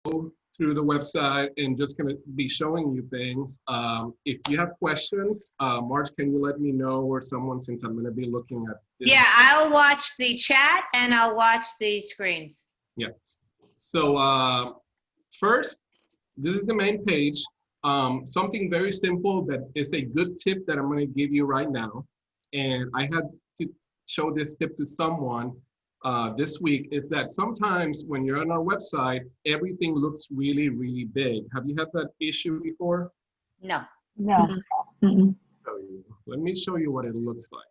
through the website and just gonna be showing you things. If you have questions, Marge, can you let me know, or someone, since I'm gonna be looking at this? Yeah, I'll watch the chat and I'll watch the screens. Yeah. So first, this is the main page. Something very simple that is a good tip that I'm gonna give you right now. And I had to show this tip to someone this week, is that sometimes when you're on our website, everything looks really, really big. Have you had that issue before? No. No. Mm-mm. Let me show you what it looks like.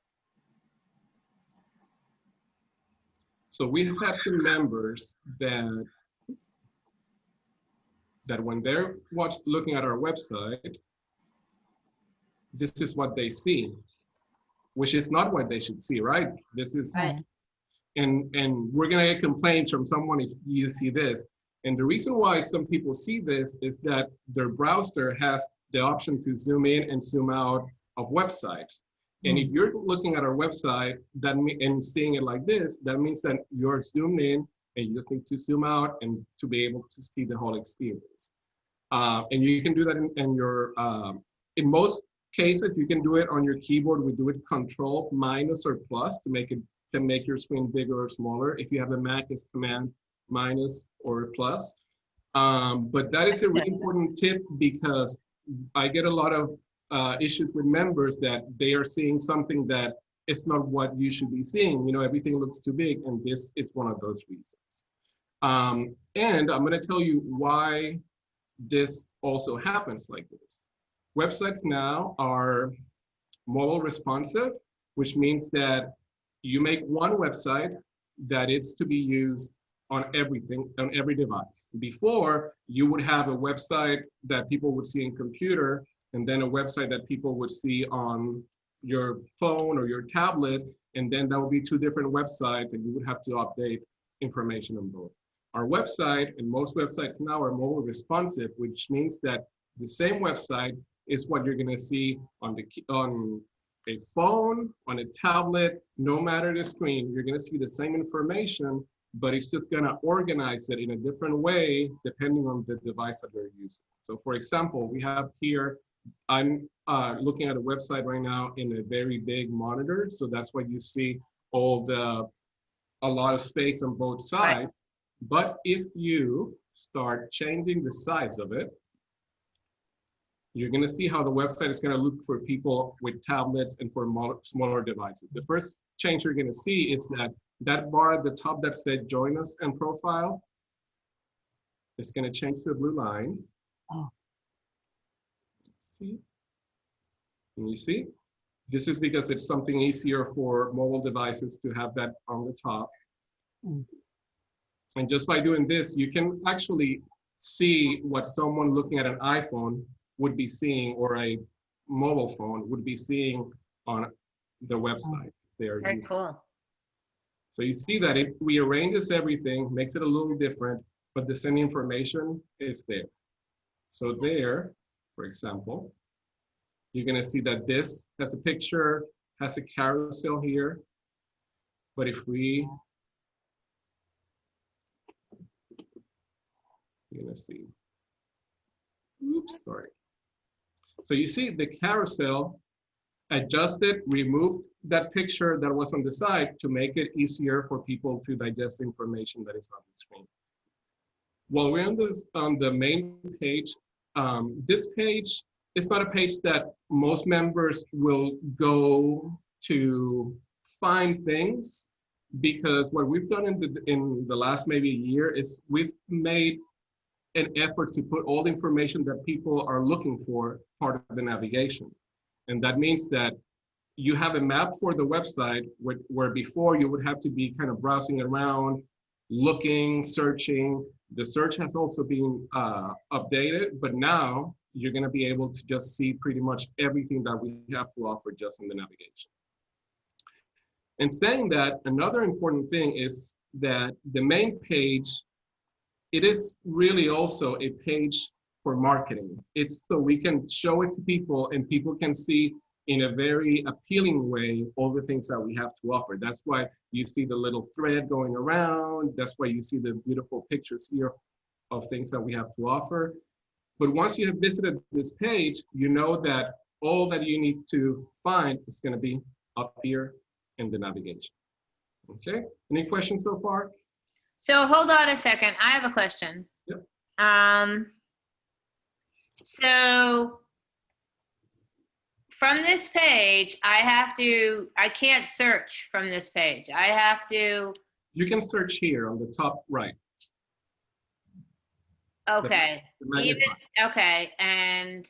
So we've had some members that when they're looking at our website, this is what they see, which is not what they should see, right? This is, Right. and we're gonna get complaints from someone if you see this. And the reason why some people see this is that their browser has the option to zoom in and zoom out of websites. And if you're looking at our website and seeing it like this, that means that you're zoomed in and you just need to zoom out and to be able to see the whole experience. And you can do that in your, in most cases, you can do it on your keyboard. We do it Control, minus, or plus to make your screen bigger or smaller. If you have a Mac, it's Command, minus, or plus. But that is a really important tip, because I get a lot of issues with members that they are seeing something that is not what you should be seeing. You know, everything looks too big, and this is one of those reasons. And I'm gonna tell you why this also happens like this. Websites now are mobile responsive, which means that you make one website that is to be used on everything, on every device. Before, you would have a website that people would see in computer, and then a website that people would see on your phone or your tablet, and then that would be two different websites, and you would have to update information on both. Our website, and most websites now, are mobile responsive, which means that the same website is what you're gonna see on a phone, on a tablet, no matter the screen. You're gonna see the same information, but it's just gonna organize it in a different way depending on the device that you're using. So for example, we have here, I'm looking at a website right now in a very big monitor. So that's why you see a lot of space on both sides. Right. But if you start changing the size of it, you're gonna see how the website is gonna look for people with tablets and for smaller devices. The first change you're gonna see is that bar at the top that said join us and profile, it's gonna change to a blue line. Oh. Let's see. Can you see? This is because it's something easier for mobile devices to have that on the top. And just by doing this, you can actually see what someone looking at an iPhone would be seeing, or a mobile phone would be seeing on the website they are Very using. cool. So you see that it rearranges everything, makes it a little different, but the same information is there. So there, for example, you're gonna see that this has a picture, has a carousel here, but if you're gonna see, oops, sorry. So you see the carousel adjusted, removed that picture that was on the side to make it easier for people to digest information that is on the screen. While we're on the main page, this page is not a page that most members will go to find things, because what we've done in the last maybe year is we've made an effort to put all the information that people are looking for part of the navigation. And that means that you have a map for the website where before you would have to be kind of browsing around, looking, searching. The search has also been updated, but now you're gonna be able to just see pretty much everything that we have to offer just in the navigation. And saying that, another important thing is that the main page, it is really also a page for marketing. It's so we can show it to people and people can see in a very appealing way all the things that we have to offer. That's why you see the little thread going around. That's why you see the beautiful pictures here of things that we have to offer. But once you have visited this page, you know that all that you need to find is going to be up here in the navigation. Okay, any questions so far? So hold on a second. I have a question. Yep. So from this page, I can't search from this page. I have to, You can search here on the top right. okay. The magnify. Okay, and,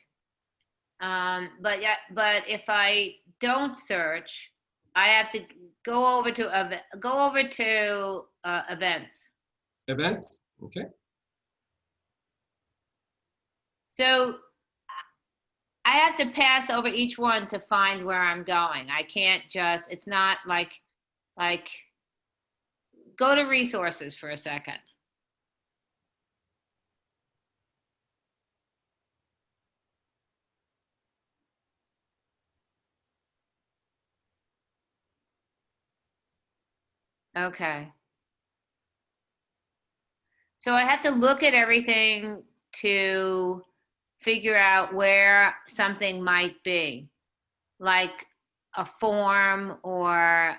but yeah, but if I don't search, I have to go over to events. Events, okay. So I have to pass over each one to find where I'm going. I can't just, it's not like, go to resources for a second. Okay. So I have to look at everything to figure out where something might be, like a form or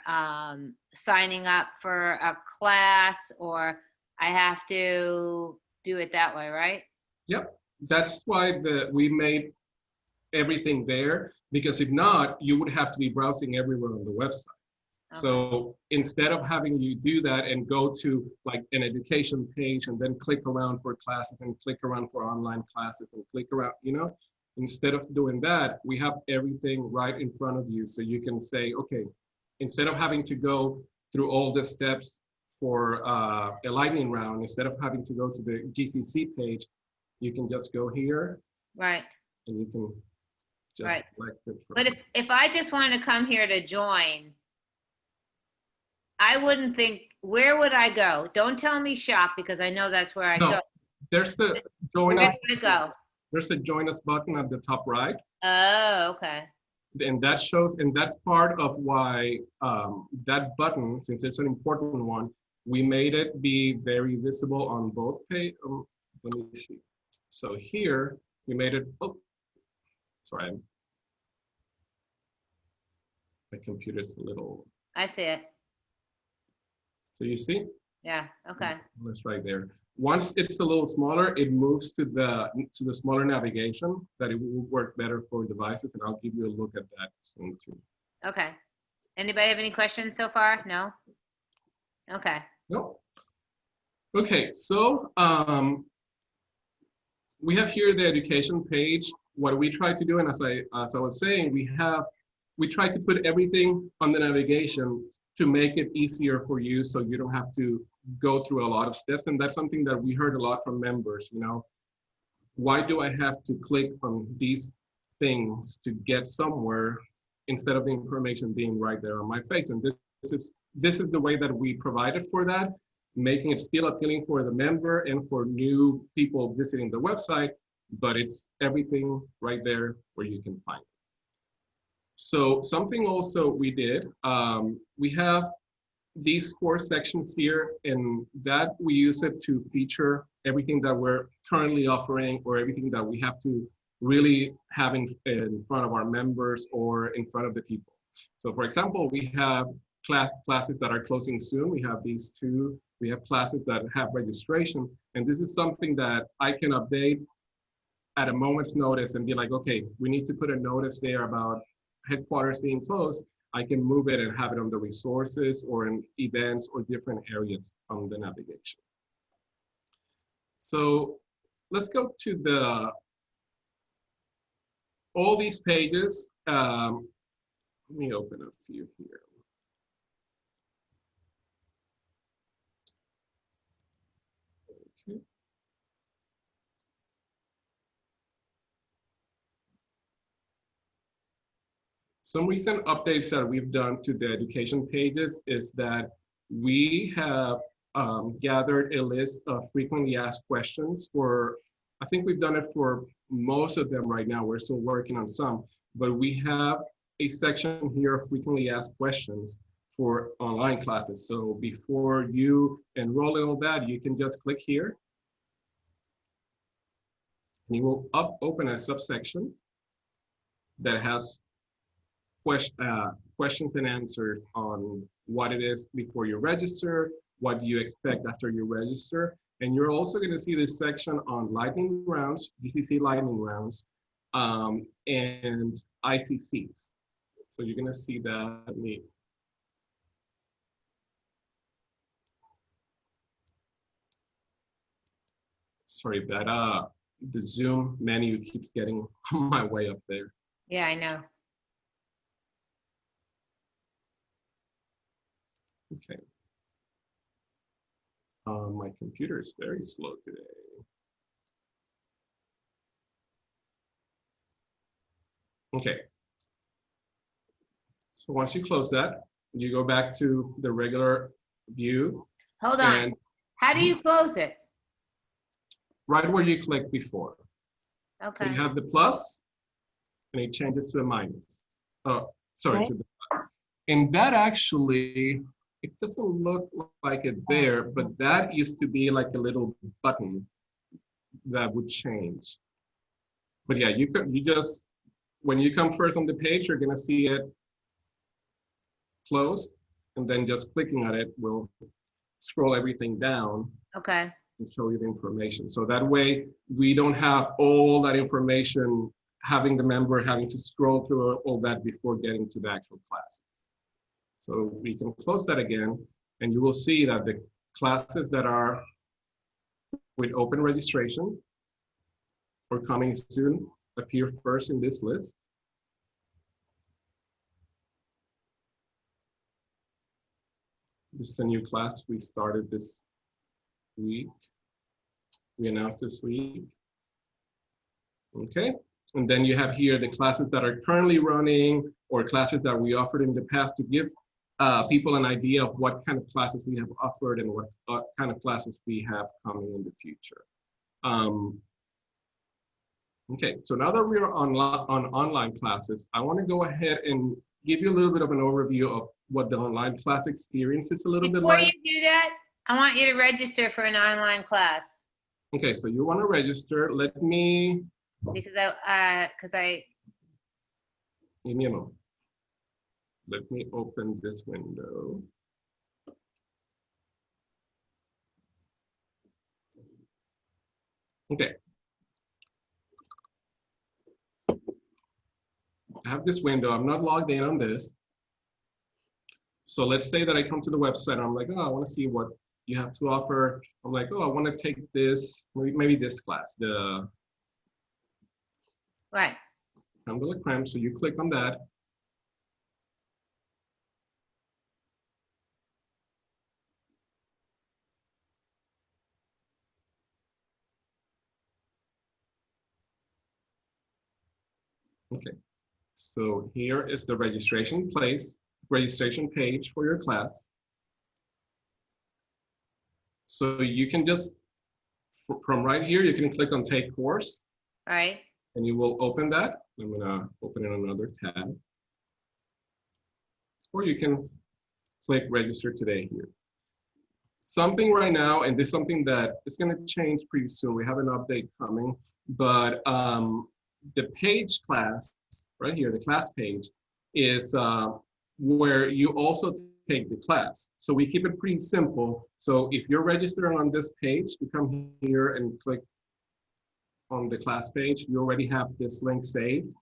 signing up for a class, or I have to do it that way, right? Yep, that's why we made everything there, because if not, you would have to be browsing everywhere on the website. Okay. So instead of having you do that and go to like an education page and then click around for classes and click around for online classes and click around, you know, instead of doing that, we have everything right in front of you. So you can say, okay, instead of having to go through all the steps for a lightning round, instead of having to go to the GCC page, you can just go here. Right. And you can just right. select it. But if I just wanted to come here to join, I wouldn't think, where would I go? Don't tell me shop, because I know that's where I go. There's the join Where us. do I go? There's a join us button at the top right. Oh, okay. And that shows, and that's part of why that button, since it's an important one, we made it be very visible on both pages. Let me see. So here we made it, oh, sorry. My computer's a little. I see it. So you see? Yeah, okay. That's right there. Once it's a little smaller, it moves to the smaller navigation, that it will work better for devices, and I'll give you a look at that soon too. Okay. Anybody have any questions so far? No? Okay. No. Okay, so we have here the education page. What we try to do, and as I was saying, we try to put everything on the navigation to make it easier for you, so you don't have to go through a lot of steps. And that's something that we heard a lot from members, you know, why do I have to click on these things to get somewhere instead of the information being right there on my face? And this is the way that we provided for that, making it still appealing for the member and for new people visiting the website, but it's everything right there where you can find it. So something also we did, we have these 4 sections here, and that we use it to feature everything that we're currently offering, or everything that we have to really have in front of our members or in front of the people. So for example, we have classes that are closing soon. We have these 2. We have classes that have registration, and this is something that I can update at a moment's notice and be like, okay, we need to put a notice there about headquarters being closed. I can move it and have it on the resources or in events or different areas on the navigation. So let's go to all these pages. Let me open a few here. Okay. Some recent updates that we've done to the education pages is that we have gathered a list of frequently asked questions for, I think we've done it for most of them right now. We're still working on some, but we have a section here of frequently asked questions for online classes. So before you enroll in all that, you can just click here you will open a subsection that has questions and answers on what it is before you register, what do you expect after you register. And you're also going to see this section on lightning rounds, GCC lightning rounds, and ICCs. So you're going to see that. Sorry, that the Zoom menu keeps getting on my way up there. Yeah, I know. Okay. My computer is very slow today. Okay. So once you close that, you go back to the regular view. Hold on. And How do you close it? right where you clicked before. So Okay. you have the plus, and it changes to a minus. Oh, sorry. Right. To the, and that actually, it doesn't look like it there, but that used to be like a little button that would change. But yeah, you just, when you come first on the page, you're gonna see it closed, and then just clicking at it will scroll everything down Okay. and show you the information. So that way we don't have all that information, having the member having to scroll through all that before getting to the actual classes. So we can close that again, and you will see that the classes that are with open registration or coming soon appear first in this list. This is a new class we started this week. We announced this week. Okay, and then you have here the classes that are currently running or classes that we offered in the past to give people an idea of what kind of classes we have offered and what kind of classes we have coming in the future. Okay, so now that we're on online classes, I want to go ahead and give you a little bit of an overview of what the online class experience is a little bit Before like. you do that, I want you to register for an online class. Okay, so you want to register. Let me, Because give me a moment. Let me open this window. Okay. I have this window. I'm not logged in on this. So let's say that I come to the website and I'm like, oh, I want to see what you have to offer. I'm like, oh, I want to take this, maybe this class, the right. crème de la crème. So you click on that. Okay. So here is the registration page for your class. So you can just, from right here, you can click on take course. All right. And you will open that. I'm gonna open in another tab. Or you can click register today here. Something right now, and this is something that is gonna change pretty soon. We have an update coming, but the page class, right here, the class page, is where you also take the class. So we keep it pretty simple. So if you're registering on this page, you come here and click on the class page, you already have this link saved.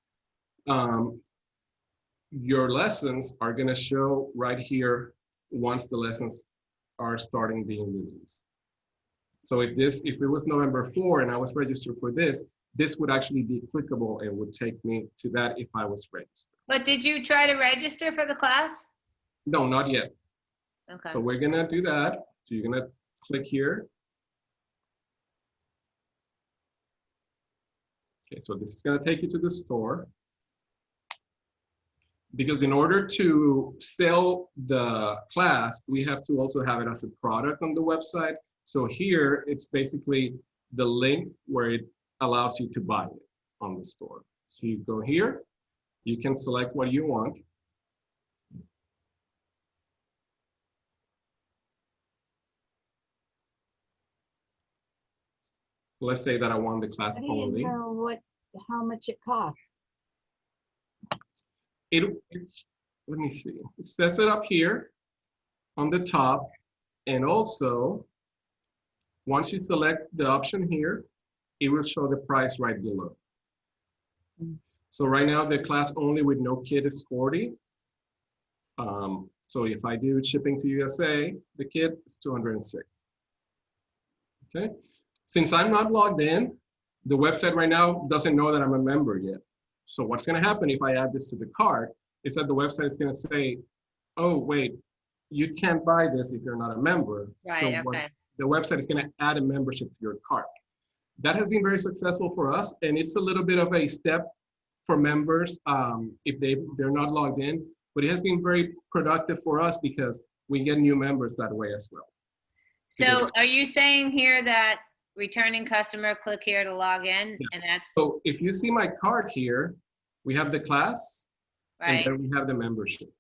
Your lessons are gonna show right here once the lessons are starting being released. So if it was November 4 and I was registered for this would actually be clickable and would take me to that if I was registered. But did you try to register for the class? No, not yet. Okay. So we're gonna do that. So you're gonna click here. Okay, so this is gonna take you to the store. Because in order to sell the class, we have to also have it as a product on the website. So here, it's basically the link where it allows you to buy it on the store. So you go here, you can select what you want. Let's say that I want the class How do you only. know how much it costs? It's, let me see. It sets it up here on the top. And also, once you select the option here, it will show the price right below. So right now, the class only with no kit is 40. So if I do shipping to USA, the kit is 206. Okay. Since I'm not logged in, the website right now doesn't know that I'm a member yet. So what's going to happen if I add this to the cart is that the website is going to say, oh, wait, you can't buy this if you're not a member. Right, So okay. the website is going to add a membership to your cart. That has been very successful for us, and it's a little bit of a step for members if they're not logged in, but it has been very productive for us because we get new members that way as well. So are you saying here that returning customer, click here to log in, Yeah. and that's So if you see my card here, we have the class, right? and then we have the membership.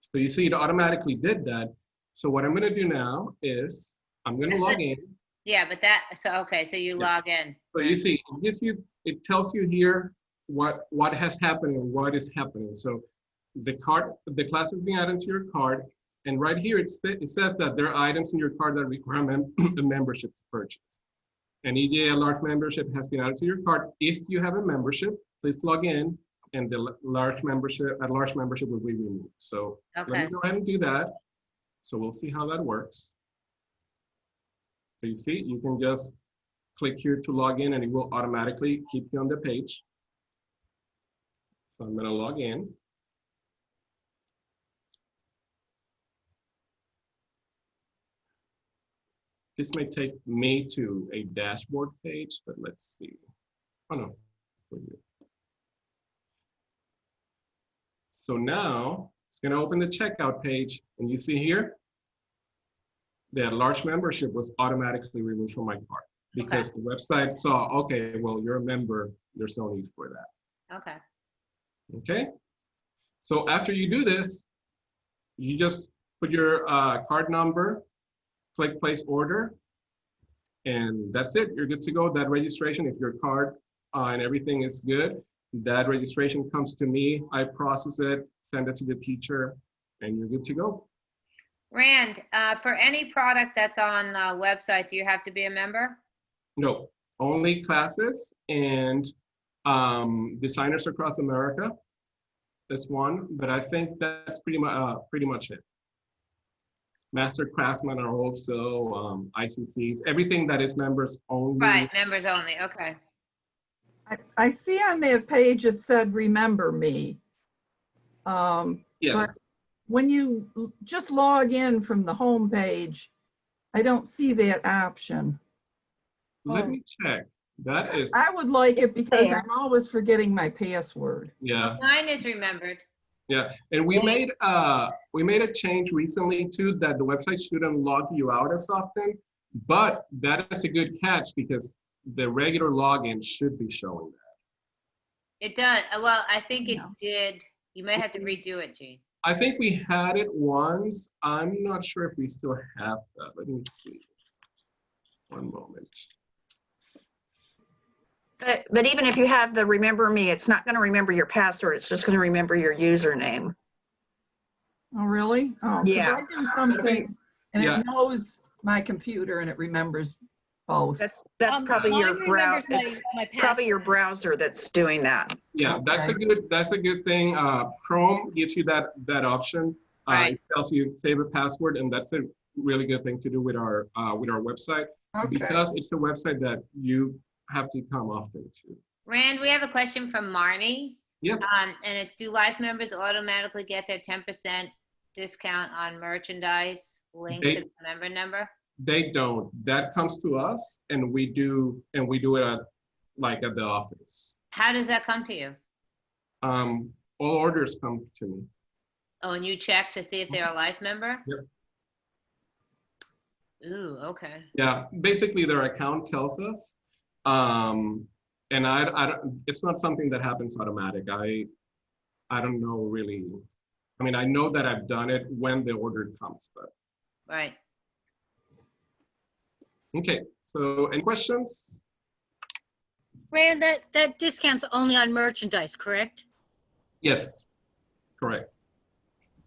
So you see it automatically did that. So what I'm gonna do now is I'm gonna log in. Yeah, but that, so, okay, so you log in. So you see, it gives you, it tells you here what has happened and what is happening. So the class is being added to your card, and right here it says that there are items in your card that require a membership to purchase. An EGA large membership has been added to your card. If you have a membership, please log in, and the large membership will be removed. So let Okay. me go ahead and do that. So we'll see how that works. So you see, you can just click here to log in and it will automatically keep you on the page. So I'm gonna log in. This may take me to a dashboard page, but let's see. Oh no. So now it's gonna open the checkout page, and you see here, that large membership was automatically removed from my cart because the website saw, okay, well, you're a member, there's no need for that. Okay. Okay. So after you do this, you just put your card number, click place order, and that's it. You're good to go. That registration, if your card and everything is good, that registration comes to me, I process it, send it to the teacher, and you're good to go. Rand, for any product that's on the website, do you have to be a member? No, only classes and designers across America. That's one, but I think that's pretty much it. Master craftsmen are also ICCs, everything that is members only. Right, members only, okay. I see on that page it said, remember me. Yes. But when you just log in from the home page, I don't see that option. Let me check. That is, I would like it because I'm always forgetting my password. yeah. Mine is remembered. Yeah, and we made a change recently too that the website shouldn't log you out as often, but that is a good catch because the regular login should be showing that. It does, well, I think it did. You may have to redo it, Gene. I think we had it once. I'm not sure if we still have that. Let me see. One moment. But even if you have the remember me, it's not going to remember your password. It's just going to remember your username. Oh, really? Oh, 'cause Yeah. I do some things and Yeah. it knows my computer and it remembers both. That's probably mine your browser. remembers It's my probably your password. browser that's doing that. Yeah, that's a good thing. Chrome gives you that option. Right. It tells you save a password, and that's a really good thing to do with our website because it's a website that you have to come often to. Rand, we have a question from Marnie. Yes. And it's, do life members automatically get their 10% discount on merchandise linked to the member number? They don't. That comes to us, and we do it at the office. How does that come to you? All orders come to me. Oh, and you check to see if they're a life member? Yep. Ooh, okay. Yeah, basically their account tells us, and it's not something that happens automatic. I don't know really. I mean, I know that I've done it when the order comes, but. Right. Okay, so any questions? Rand, that discount's only on merchandise, correct? Yes, correct.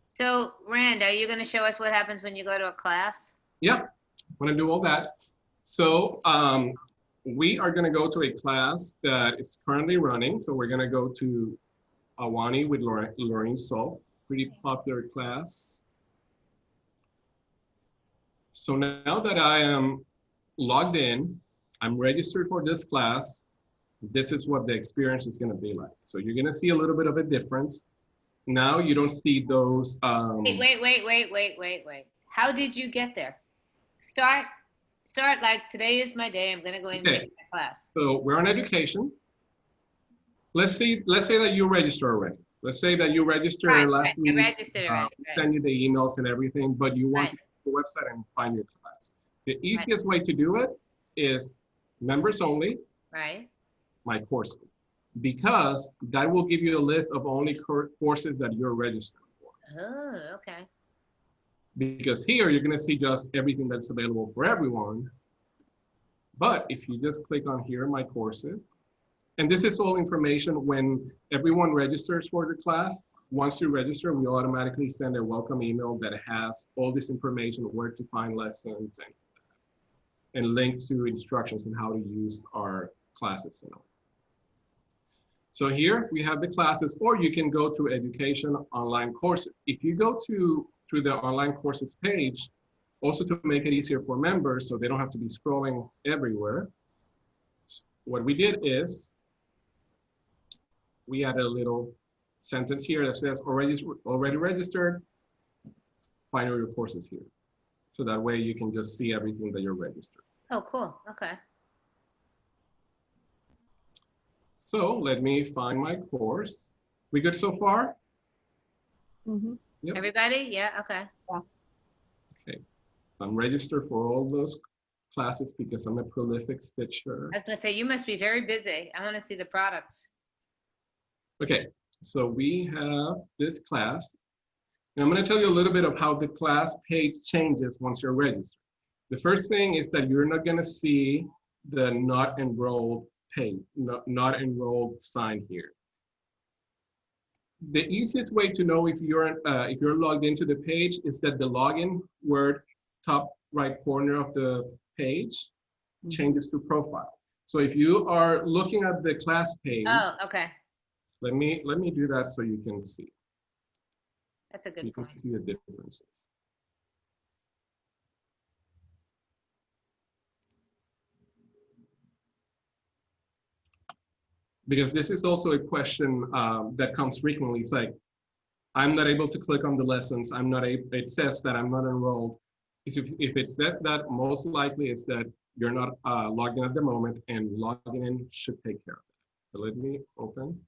So Rand, are you gonna show us what happens when you go to a class? Yeah, I'm gonna do all that. So we are gonna go to a class that is currently running. So we're gonna go to Awani with Lorraine Salt, pretty popular class. So now that I am logged in, I'm registered for this class, this is what the experience is gonna be like. So you're gonna see a little bit of a difference. Now you don't see those. Wait. How did you get there? Start like today is my day. I'm gonna go in and Okay. take my class. So we're on education. Let's say that you register already. Let's say that you registered last I week. registered already. Send you the emails and everything, but you want Right. to go to the website and find your class. The easiest way to do it is members only, Right. my courses, because that will give you a list of only courses that you're registered for. Oh, okay. Because here you're gonna see just everything that's available for everyone. But if you just click on here, my courses, and this is all information when everyone registers for the class. Once you register, we automatically send a welcome email that has all this information, where to find lessons and links to instructions on how to use our classes and all. So here we have the classes, or you can go to education online courses. If you go to the online courses page, also to make it easier for members so they don't have to be scrolling everywhere, what we did is we added a little sentence here that says already registered, find your courses here. So that way you can just see everything that you're registered. Oh, cool. Okay. So let me find my course. We good so far? Mhm. Yep. Everybody? Yeah. Okay. I'm registered for all those classes because I'm a prolific stitcher. I was gonna say you must be very busy. I want to see the products. Okay, so we have this class. And I'm going to tell you a little bit of how the class page changes once you're registered. The first thing is that you're not going to see the not enrolled page, not enrolled sign here. The easiest way to know if you're logged into the page is that the login word, top right corner of the page, changes to profile. So if you are looking at the class page, Oh, okay. let me do that so you can see. That's a You good can point. see the differences. Because this is also a question that comes frequently. It's like, I'm not able to click on the lessons. I'm not able, it says that I'm not enrolled. If it says that, most likely it's that you're not logged in at the moment, and logging in should take care of it. So let me open.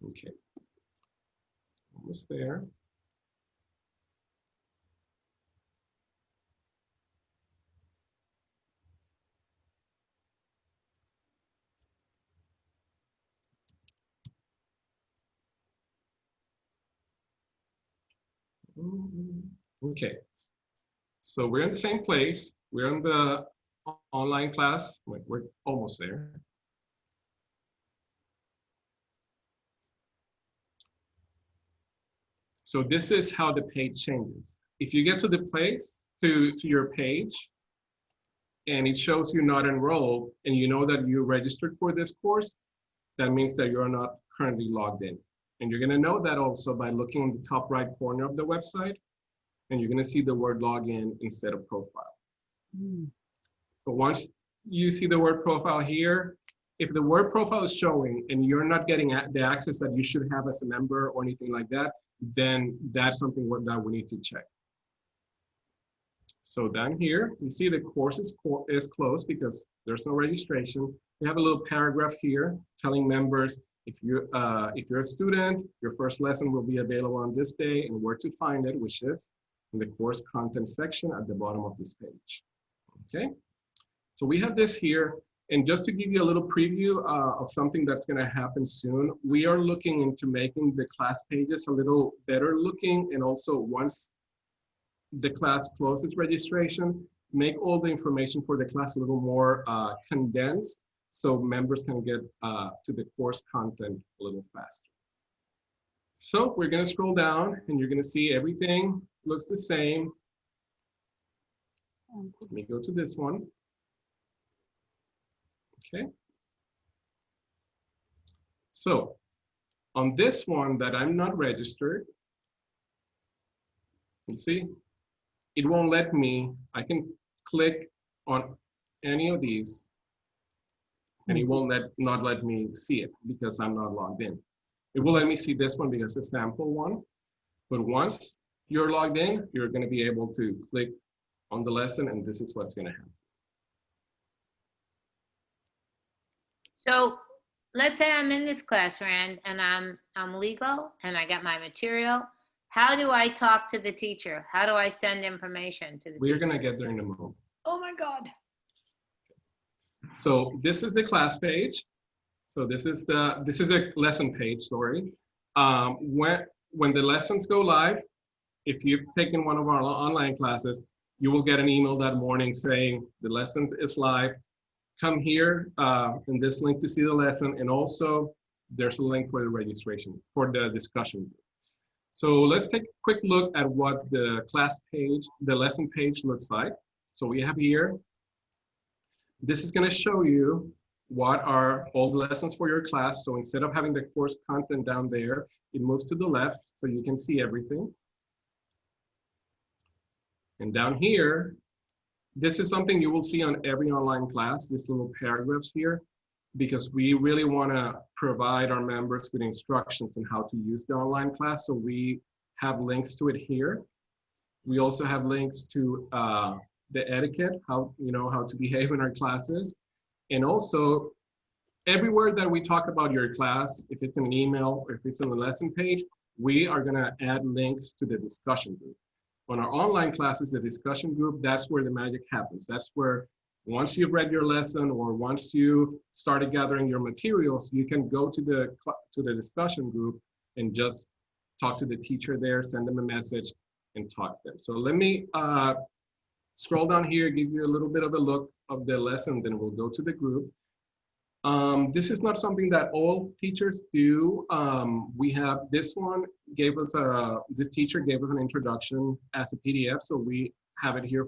Okay, almost there. Okay, so we're in the same place. We're in the online class. We're almost there. So this is how the page changes. If you get to the place, to your page, and it shows you not enrolled, and you know that you registered for this course, that means that you're not currently logged in. And you're gonna know that also by looking in the top right corner of the website, and you're gonna see the word login instead of profile. So once you see the word profile here, if the word profile is showing and you're not getting the access that you should have as a member or anything like that, then that's something that we need to check. So down here, you see the course is closed because there's no registration. We have a little paragraph here telling members if you're a student, your first lesson will be available on this day and where to find it, which is in the course content section at the bottom of this page. Okay, so we have this here. And just to give you a little preview of something that's going to happen soon, we are looking into making the class pages a little better looking. And also once the class closes registration, make all the information for the class a little more condensed so members can get to the course content a little faster. So we're going to scroll down and you're going to see everything looks the same. Let me go to this one. Okay. So on this one that I'm not registered, you see, it won't let me, I can click on any of these and it won't not let me see it because I'm not logged in. It will let me see this one because it's a sample one. But once you're logged in, you're going to be able to click on the lesson and this is what's going to happen. So let's say I'm in this class, Rand, and I'm legal and I got my material. How do I talk to the teacher? How do I send information to the We're teacher? going to get there in a moment. Oh my God. So this is the class page. So this is a lesson page, sorry. When the lessons go live, if you've taken one of our online classes, you will get an email that morning saying the lesson is live. Come here in this link to see the lesson, and also there's a link for the registration for the discussion group. So let's take a quick look at what the class page, the lesson page looks like. So we have here, this is going to show you what are all the lessons for your class. So instead of having the course content down there, it moves to the left so you can see everything. And down here, this is something you will see on every online class, these little paragraphs here, because we really want to provide our members with instructions on how to use the online class. So we have links to it here. We also have links to the etiquette, how to behave in our classes. And also everywhere that we talk about your class, if it's in an email or if it's on the lesson page, we are going to add links to the discussion group. On our online classes, the discussion group, that's where the magic happens. That's where once you've read your lesson or once you've started gathering your materials, you can go to the discussion group and just talk to the teacher there, send them a message and talk to them. So let me scroll down here, give you a little bit of a look of the lesson, then we'll go to the group. This is not something that all teachers do. We have this one this teacher gave us an introduction as a PDF, so we have it here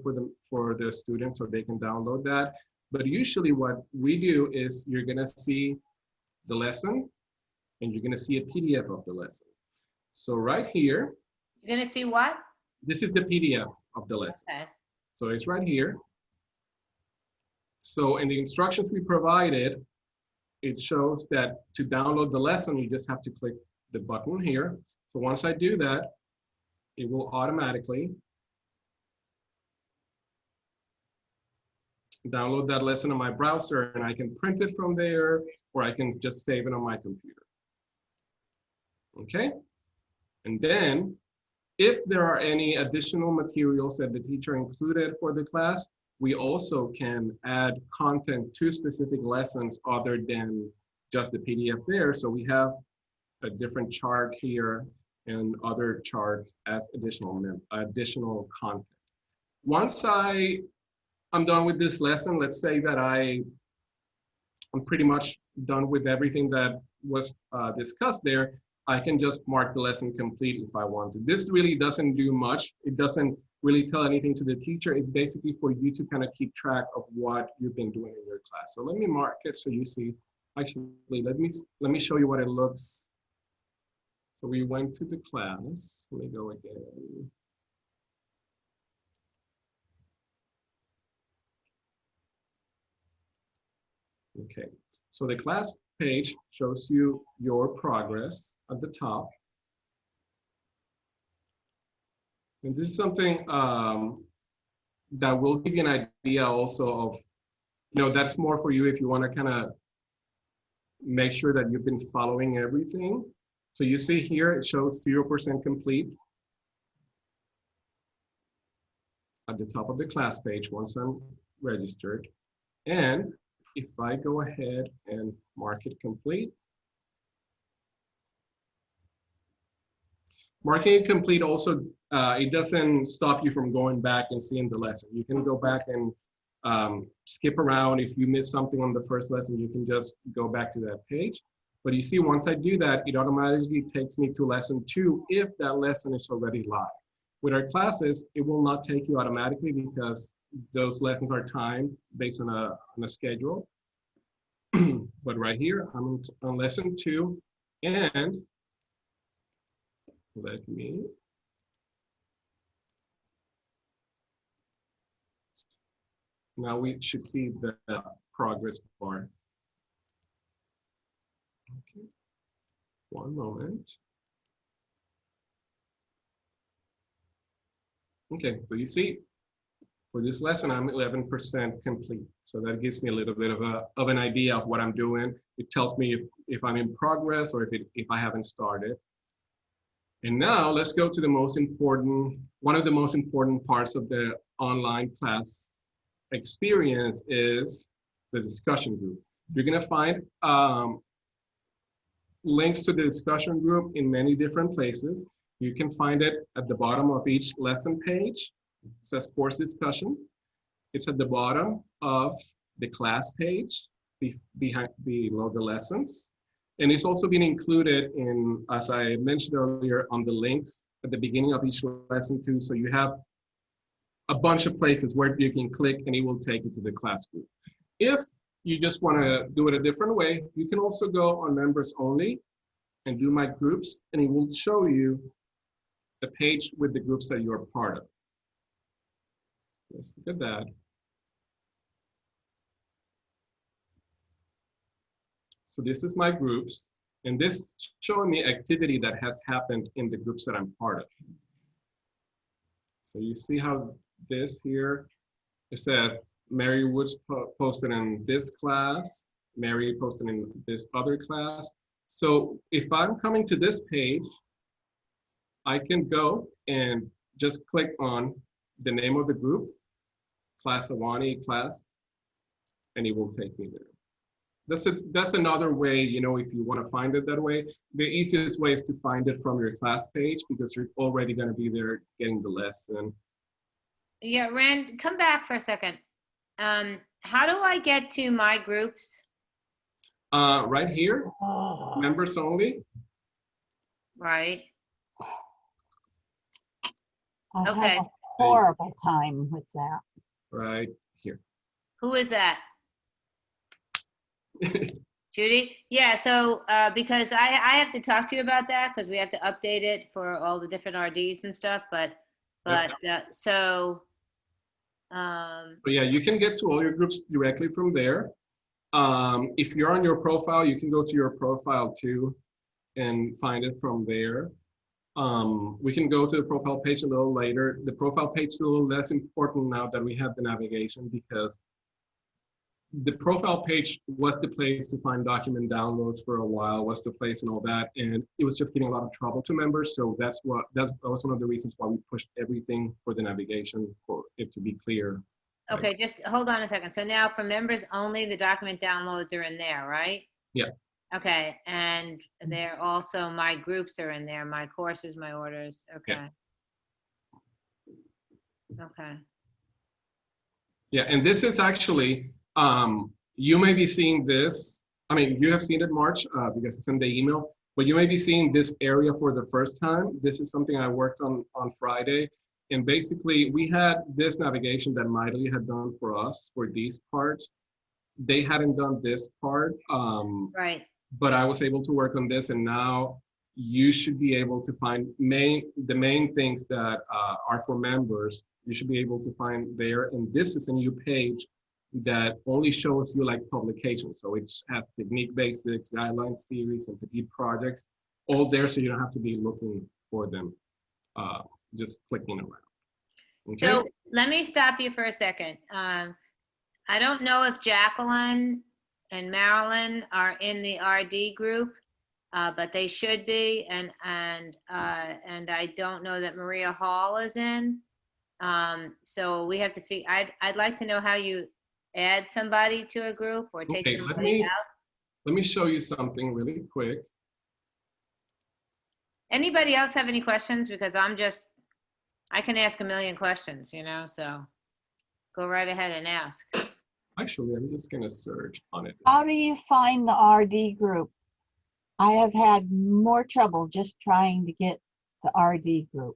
for the students so they can download that. But usually what we do is you're gonna see the lesson and you're gonna see a PDF of the lesson. So right here, You're gonna see what? this is the PDF of the lesson. Okay. So it's right here. So in the instructions we provided, it shows that to download the lesson, you just have to click the button here. So once I do that, it will automatically download that lesson on my browser and I can print it from there or I can just save it on my computer. Okay? And then if there are any additional materials that the teacher included for the class, we also can add content to specific lessons other than just the PDF there. So we have a different chart here and other charts as additional content. Once I'm done with this lesson, let's say that I'm pretty much done with everything that was discussed there, I can just mark the lesson complete if I want to. This really doesn't do much. It doesn't really tell anything to the teacher. It's basically for you to kind of keep track of what you've been doing in your class. So let me mark it so you see. Actually, let me show you what it looks. So we went to the class. Let me go again. Okay, so the class page shows you your progress at the top. And this is something that will give you an idea also of, that's more for you if you want to kind of make sure that you've been following everything. So you see here, it shows 0% complete at the top of the class page. Once I'm registered. And if I go ahead and mark it complete, marking it complete also, it doesn't stop you from going back and seeing the lesson. You can go back and skip around. If you miss something on the first lesson, you can just go back to that page. But you see, once I do that, it automatically takes me to lesson 2 if that lesson is already live. With our classes, it will not take you automatically because those lessons are timed based on a schedule. But right here, I'm on lesson 2, and let me now we should see the progress bar. Okay, one moment. Okay, so you see, for this lesson, I'm 11% complete. So that gives me a little bit of an idea of what I'm doing. It tells me if I'm in progress or if I haven't started. And now let's go to the most important, one of the most important parts of the online class experience is the discussion group. You're gonna find links to the discussion group in many different places. You can find it at the bottom of each lesson page. It says course discussion. It's at the bottom of the class page below the lessons. And it's also been included in, as I mentioned earlier, on the links at the beginning of each lesson too. So you have a bunch of places where you can click and it will take you to the class group. If you just want to do it a different way, you can also go on members only and do my groups, and it will show you a page with the groups that you're part of. Let's look at that. So this is my groups, and this showing me activity that has happened in the groups that I'm part of. So you see how this here, it says Mary Woods posted in this class, Mary posted in this other class. So if I'm coming to this page, I can go and just click on the name of the group, class Awani class, and it will take me there. That's another way, you know, if you want to find it that way. The easiest way is to find it from your class page because you're already going to be there getting the lesson. Yeah, Rand, come back for a second. How do I get to my groups? Right here, members only. Right. I Okay. have a horrible time with that. Right here. Who is that? Judy? Yeah, so because I have to talk to you about that because we have to update it for all the different RDs and stuff, but so yeah, you can get to all your groups directly from there. If you're on your profile, you can go to your profile too and find it from there. We can go to the profile page a little later. The profile page is a little less important now that we have the navigation because the profile page was the place to find document downloads for a while, was the place and all that, and it was just getting a lot of trouble to members. So that was one of the reasons why we pushed everything for the navigation for it to be clear. okay, just hold on a second. So now for members only, the document downloads are in there, right? Yeah. Okay, and there also my groups are in there, my courses, my orders. Okay. Yeah. Okay. Yeah, and this is actually, you may be seeing this. I mean, you have seen it, March, because it's in the email, but you may be seeing this area for the first time. This is something I worked on Friday. And basically, we had this navigation that Miley had done for us for these parts. They hadn't done this part. Right. But I was able to work on this, and now you should be able to find the main things that are for members. You should be able to find there, and this is a new page that only shows you like publications. So it has technique basics, guidelines, series, and petite projects, all there, so you don't have to be looking for them, just clicking around. Okay? So let me stop you for a second. I don't know if Jacqueline and Marilyn are in the RD group, but they should be. And I don't know that Maria Hall is in. So we have to figure, I'd like to know how you add somebody to a group or take Okay, somebody out. let me show you something really quick. Anybody else have any questions? Because I can ask a million questions, so go right ahead and ask. Actually, I'm just gonna search on it. How do you find the RD group? I have had more trouble just trying to get the RD group.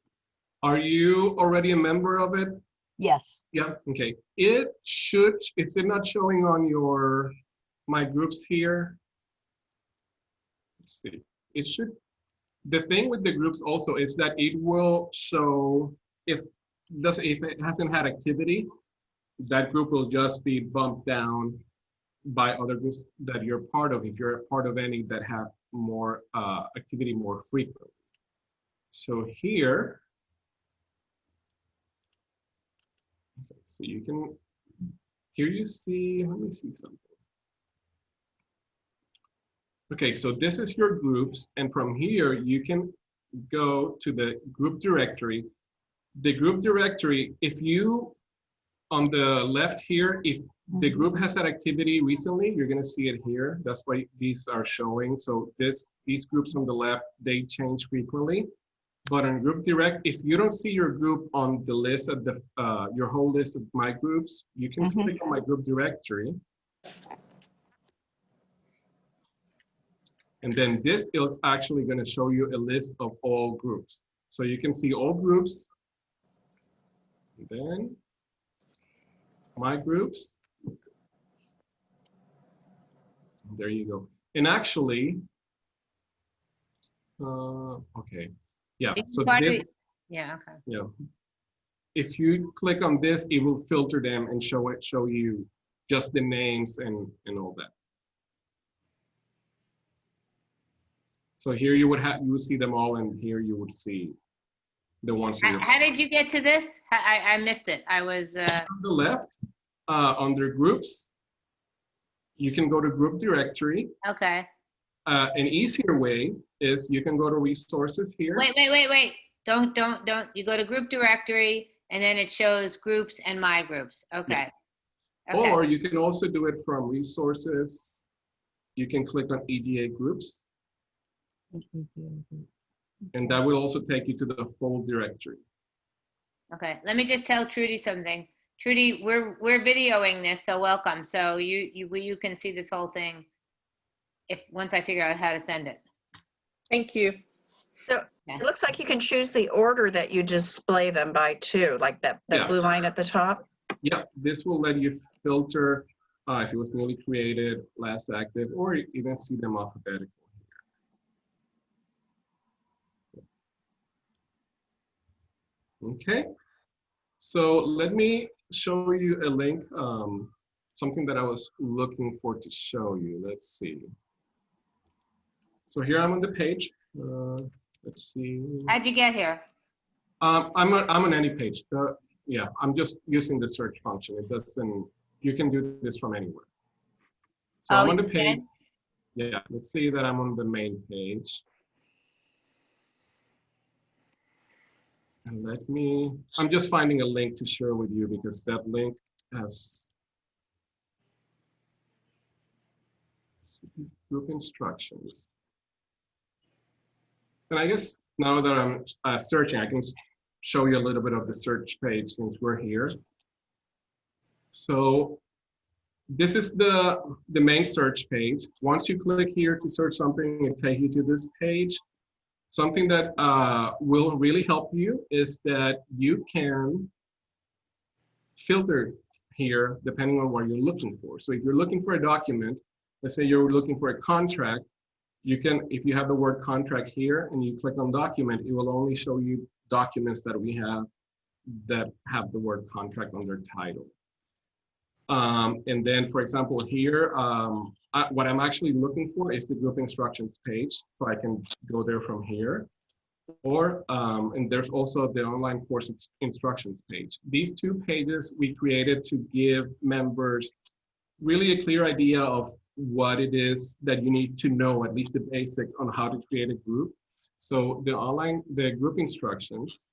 Are you already a member of it? Yes. Yeah, okay. It should, if it's not showing on your, my groups here, let's see, it should, the thing with the groups also is that it will show if it hasn't had activity, that group will just be bumped down by other groups that you're part of, if you're a part of any that have more activity more frequently. So here, okay, so you can, here you see, let me see something. Okay, so this is your groups, and from here you can go to the group directory. The group directory, if you, on the left here, if the group has had activity recently, you're gonna see it here. That's why these are showing. So these groups on the left, they change frequently. But on group direct, if you don't see your group on the list of the, your whole list of my groups, you can click on my group directory. And then this is actually gonna show you a list of all groups. So you can see all groups. And then my groups. There you go. And actually, okay. Yeah, so this, Yeah, okay. yeah. If you click on this, it will filter them and show you just the names and all that. So here you would see them all, and here you would see the ones. How did you get to this? I missed it. I was. On the left, under groups, you can go to group directory. Okay. An easier way is you can go to resources here. Wait. Don't. You go to group directory and then it shows groups and my groups. Okay. Yeah. Okay. Or you can also do it from resources. You can click on EGA groups. And that will also take you to the full directory. Okay. Let me just tell Trudy something. Trudy, we're videoing this, so welcome. So you can see this whole thing once I figure out how to send it. Thank you. So it looks like you can choose the order that you display them by too, like that Yeah. blue line at the top. Yeah, this will let you filter if it was newly created, last active, or even see them alphabetical. Okay, so let me show you a link, something that I was looking for to show you. Let's see. So here I'm on the page. Let's see. How'd you get here? I'm on any page. Yeah, I'm just using the search function. It doesn't, you can do this from anywhere. So I'm on the page. Yeah, let's see that I'm on the main page. And I'm just finding a link to share with you because that link has group instructions. And I guess now that I'm searching, I can show you a little bit of the search page since we're here. So this is the main search page. Once you click here to search something, it takes you to this page. Something that will really help you is that you can filter here depending on what you're looking for. So if you're looking for a document, let's say you're looking for a contract, you can, if you have the word contract here and you click on document, it will only show you documents that we have that have the word contract on their title. And then, for example, here, what I'm actually looking for is the group instructions page, so I can go there from here. Or, and there's also the online course instructions page. These two pages we created to give members really a clear idea of what it is that you need to know, at least the basics on how to create a group. So the group instructions,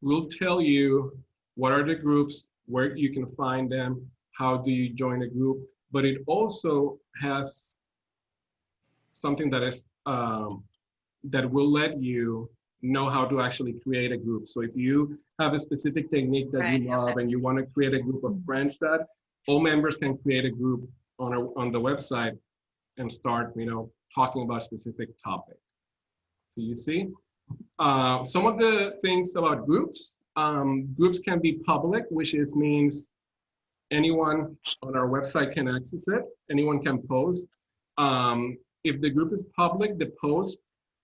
will tell you what are the groups, where you can find them, how do you join a group, but it also has something that is that will let you know how to actually create a group. So if you have a specific technique that Right, you love and you want to create a group of friends, that all members can create a group on the website and start, talking about a specific topic. So you see, some of the things about groups. Groups can be public, which means anyone on our website can access it. Anyone can post. If the group is public, the post,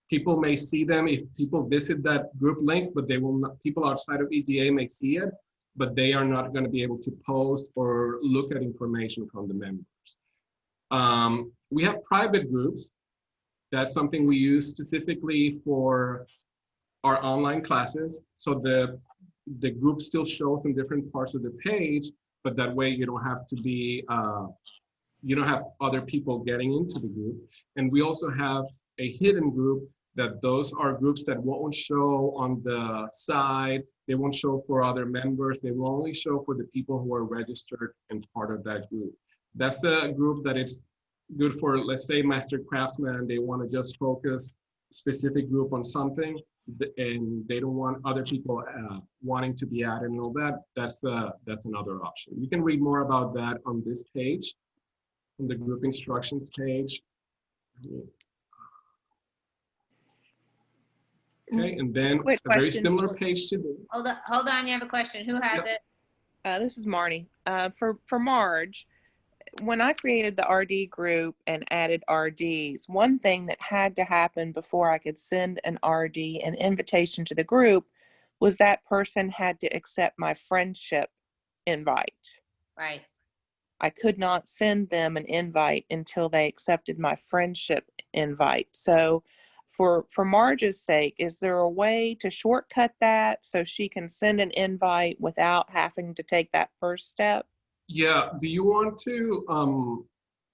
people may see them if people visit that group link, but they will not, people outside of EGA may see it, but they are not going to be able to post or look at information from the members. We have private groups. That's something we use specifically for our online classes. So the group still shows in different parts of the page, but that way you don't have to be, you don't have other people getting into the group. And we also have a hidden group that those are groups that won't show on the side. They won't show for other members. They will only show for the people who are registered and part of that group. That's a group that it's good for, let's say, master craftsmen. They want to just focus specific group on something, and they don't want other people wanting to be added and all that. That's another option. You can read more about that on this page, on the group instructions page. Okay, and then Quick a very question similar for- page to the, Hold on, you have a question. Who has Yep. it? This is Marnie. For Marge, when I created the RD group and added RDs, one thing that had to happen before I could send an RD an invitation to the group was that person had to accept my friendship invite. Right. I could not send them an invite until they accepted my friendship invite. So for Marge's sake, is there a way to shortcut that so she can send an invite without having to take that first step? yeah, do you want to,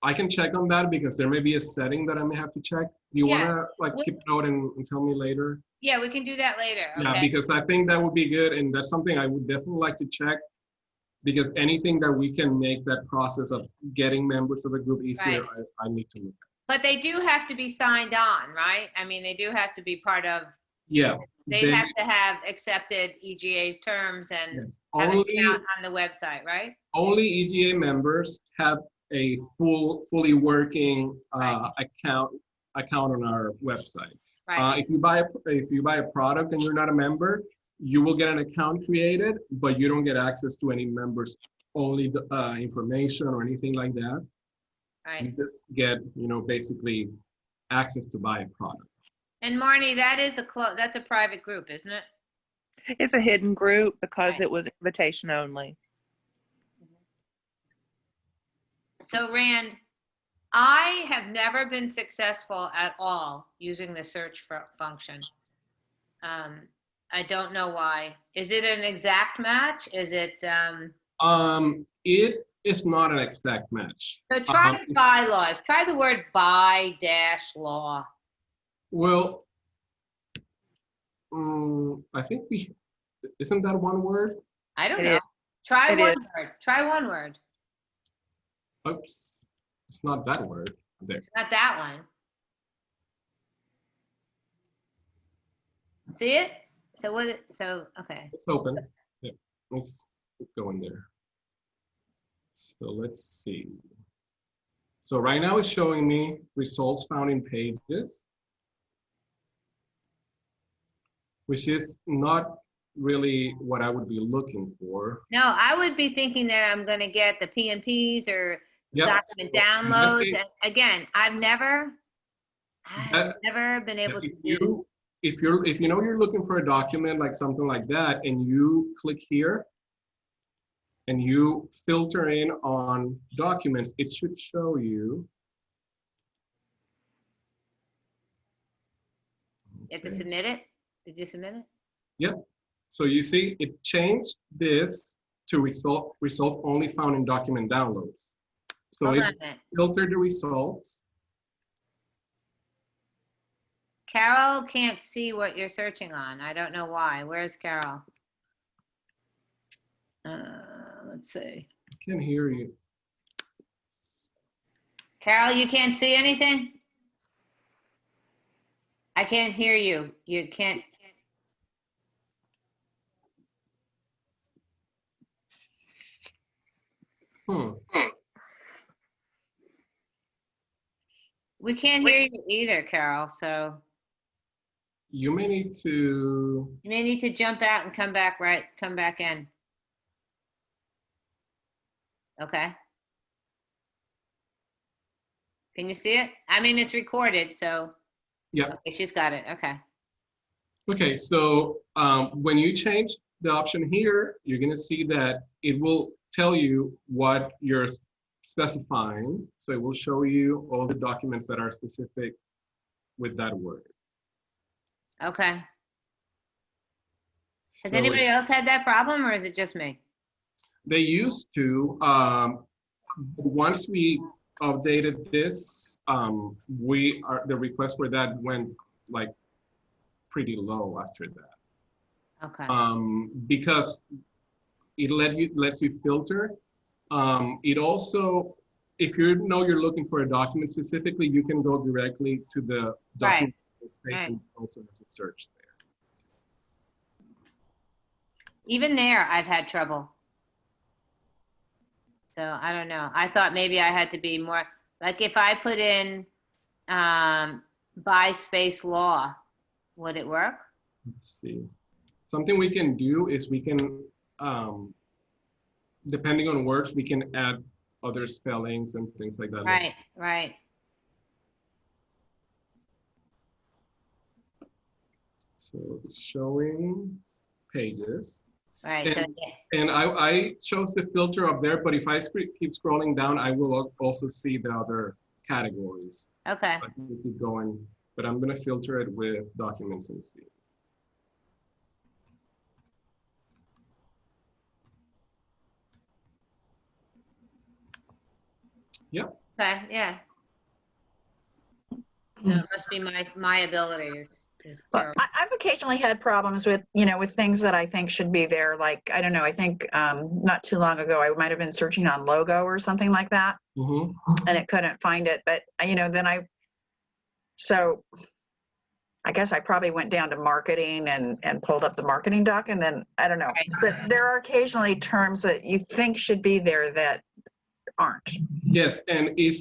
I can check on that because there may be a setting that I may have to check. Do you Yeah. want to keep a note and tell me later? Yeah, we can do that later. Yeah, Okay. because I think that would be good, and that's something I would definitely like to check, because anything that we can make that process of getting members of a group easier, I need to look at. But they do have to be signed on, right? I mean, they do have to be part of, Yeah. they have to have accepted EGA's terms and Yes. have an Only, account on the website, right? only EGA members have a fully working account on our website. Right. If you buy a product and you're not a member, you will get an account created, but you don't get access to any members only information or anything like that. You Right. just get, basically access to buy a product. And Marnie, that's a private group, isn't it? It's a hidden group because Right. it was invitation only. So Rand, I have never been successful at all using the search function. I don't know why. Is it an exact match? Is it, It is not an exact match. so try the bylaws, try the word by-law. Well, I think isn't that one word? I don't It know. is. Try It one is. word, try one word. Oops, it's not that word there. It's not that one. See it? So okay. It's open. Yeah, let's go in there. So let's see. So right now it's showing me results found in pages, which is not really what I would be looking for. No, I would be thinking that I'm gonna get the PMPs or Yep. document So in that downloads. case, And again, I've never been able to do. if you're looking for a document like something like that, and you click here and you filter in on documents, it should show you. You have to submit it? Did you submit it? Yep. So you see, it changed this to result only found in document downloads. So Hold it on a minute. filtered the results. Carol can't see what you're searching on. I don't know why. Where's Carol? Let's see. I can hear you. Carol, you can't see anything? I can't hear you. You can't. We can't hear you either, Carol, so You may need to, you may need to jump out and come back in. Okay. Can you see it? I mean, it's recorded, so. yeah. Okay, she's got it, okay. Okay, so when you change the option here, you're gonna see that it will tell you what you're specifying. So it will show you all the documents that are specific with that word. Okay. Has So anybody else had that problem, or is it just me? they used to, once we updated this, the request for that went like pretty low after that. Okay. Because it lets you filter. It also, if you know you're looking for a document specifically, you can go directly to the document page and also as a search there. Even there, I've had trouble. So I don't know. I thought maybe I had to be more, like if I put in by space law, would it work? Let's see. Something we can do is we can, depending on words, we can add other spellings and things like that. Right, right. So it's showing pages. Right. So, And I chose the filter up there, but if I keep scrolling down, I will also see the other categories. okay. I can keep going, but I'm gonna filter it with documents and see. Yep. Okay, yeah. So it must be my ability is Well, terrible. I've occasionally had problems with, you know, with things that I think should be there. Like, I don't know, I think not too long ago, I might have been searching on logo or something like that, Mm-hmm. and it couldn't find it. But, you know, then so I guess I probably went down to marketing and pulled up the marketing doc, and then, I don't know. Right. But there are occasionally terms that you think should be there that aren't. Yes, and if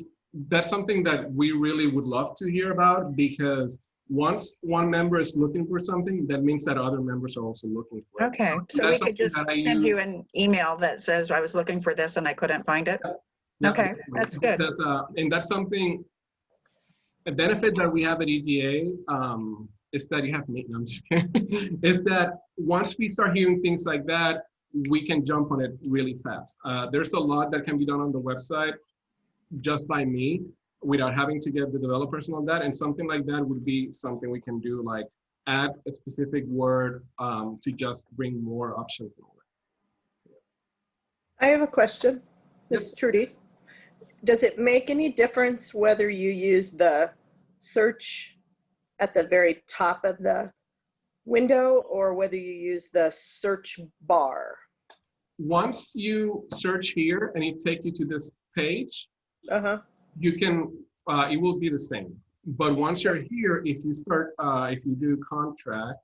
that's something that we really would love to hear about, because once one member is looking for something, that means that other members are also looking for it. Okay, so we That's could something just that I send you use. an email that says I was looking for this and I couldn't find it. Yeah, Okay, that's good. Because, and that's something, a benefit that we have at EGA is that you have me, no, I'm just kidding, is that once we start hearing things like that, we can jump on it really fast. There's a lot that can be done on the website just by me without having to get the developers on that. And something like that would be something we can do, like add a specific word to just bring more options. I have a question, Ms. Trudy. Does it make any difference whether you use the search at the very top of the window or whether you use the search bar? Once you search here and it takes you to this page, you can, it will be the same. But once you're here, if you start, if you do contract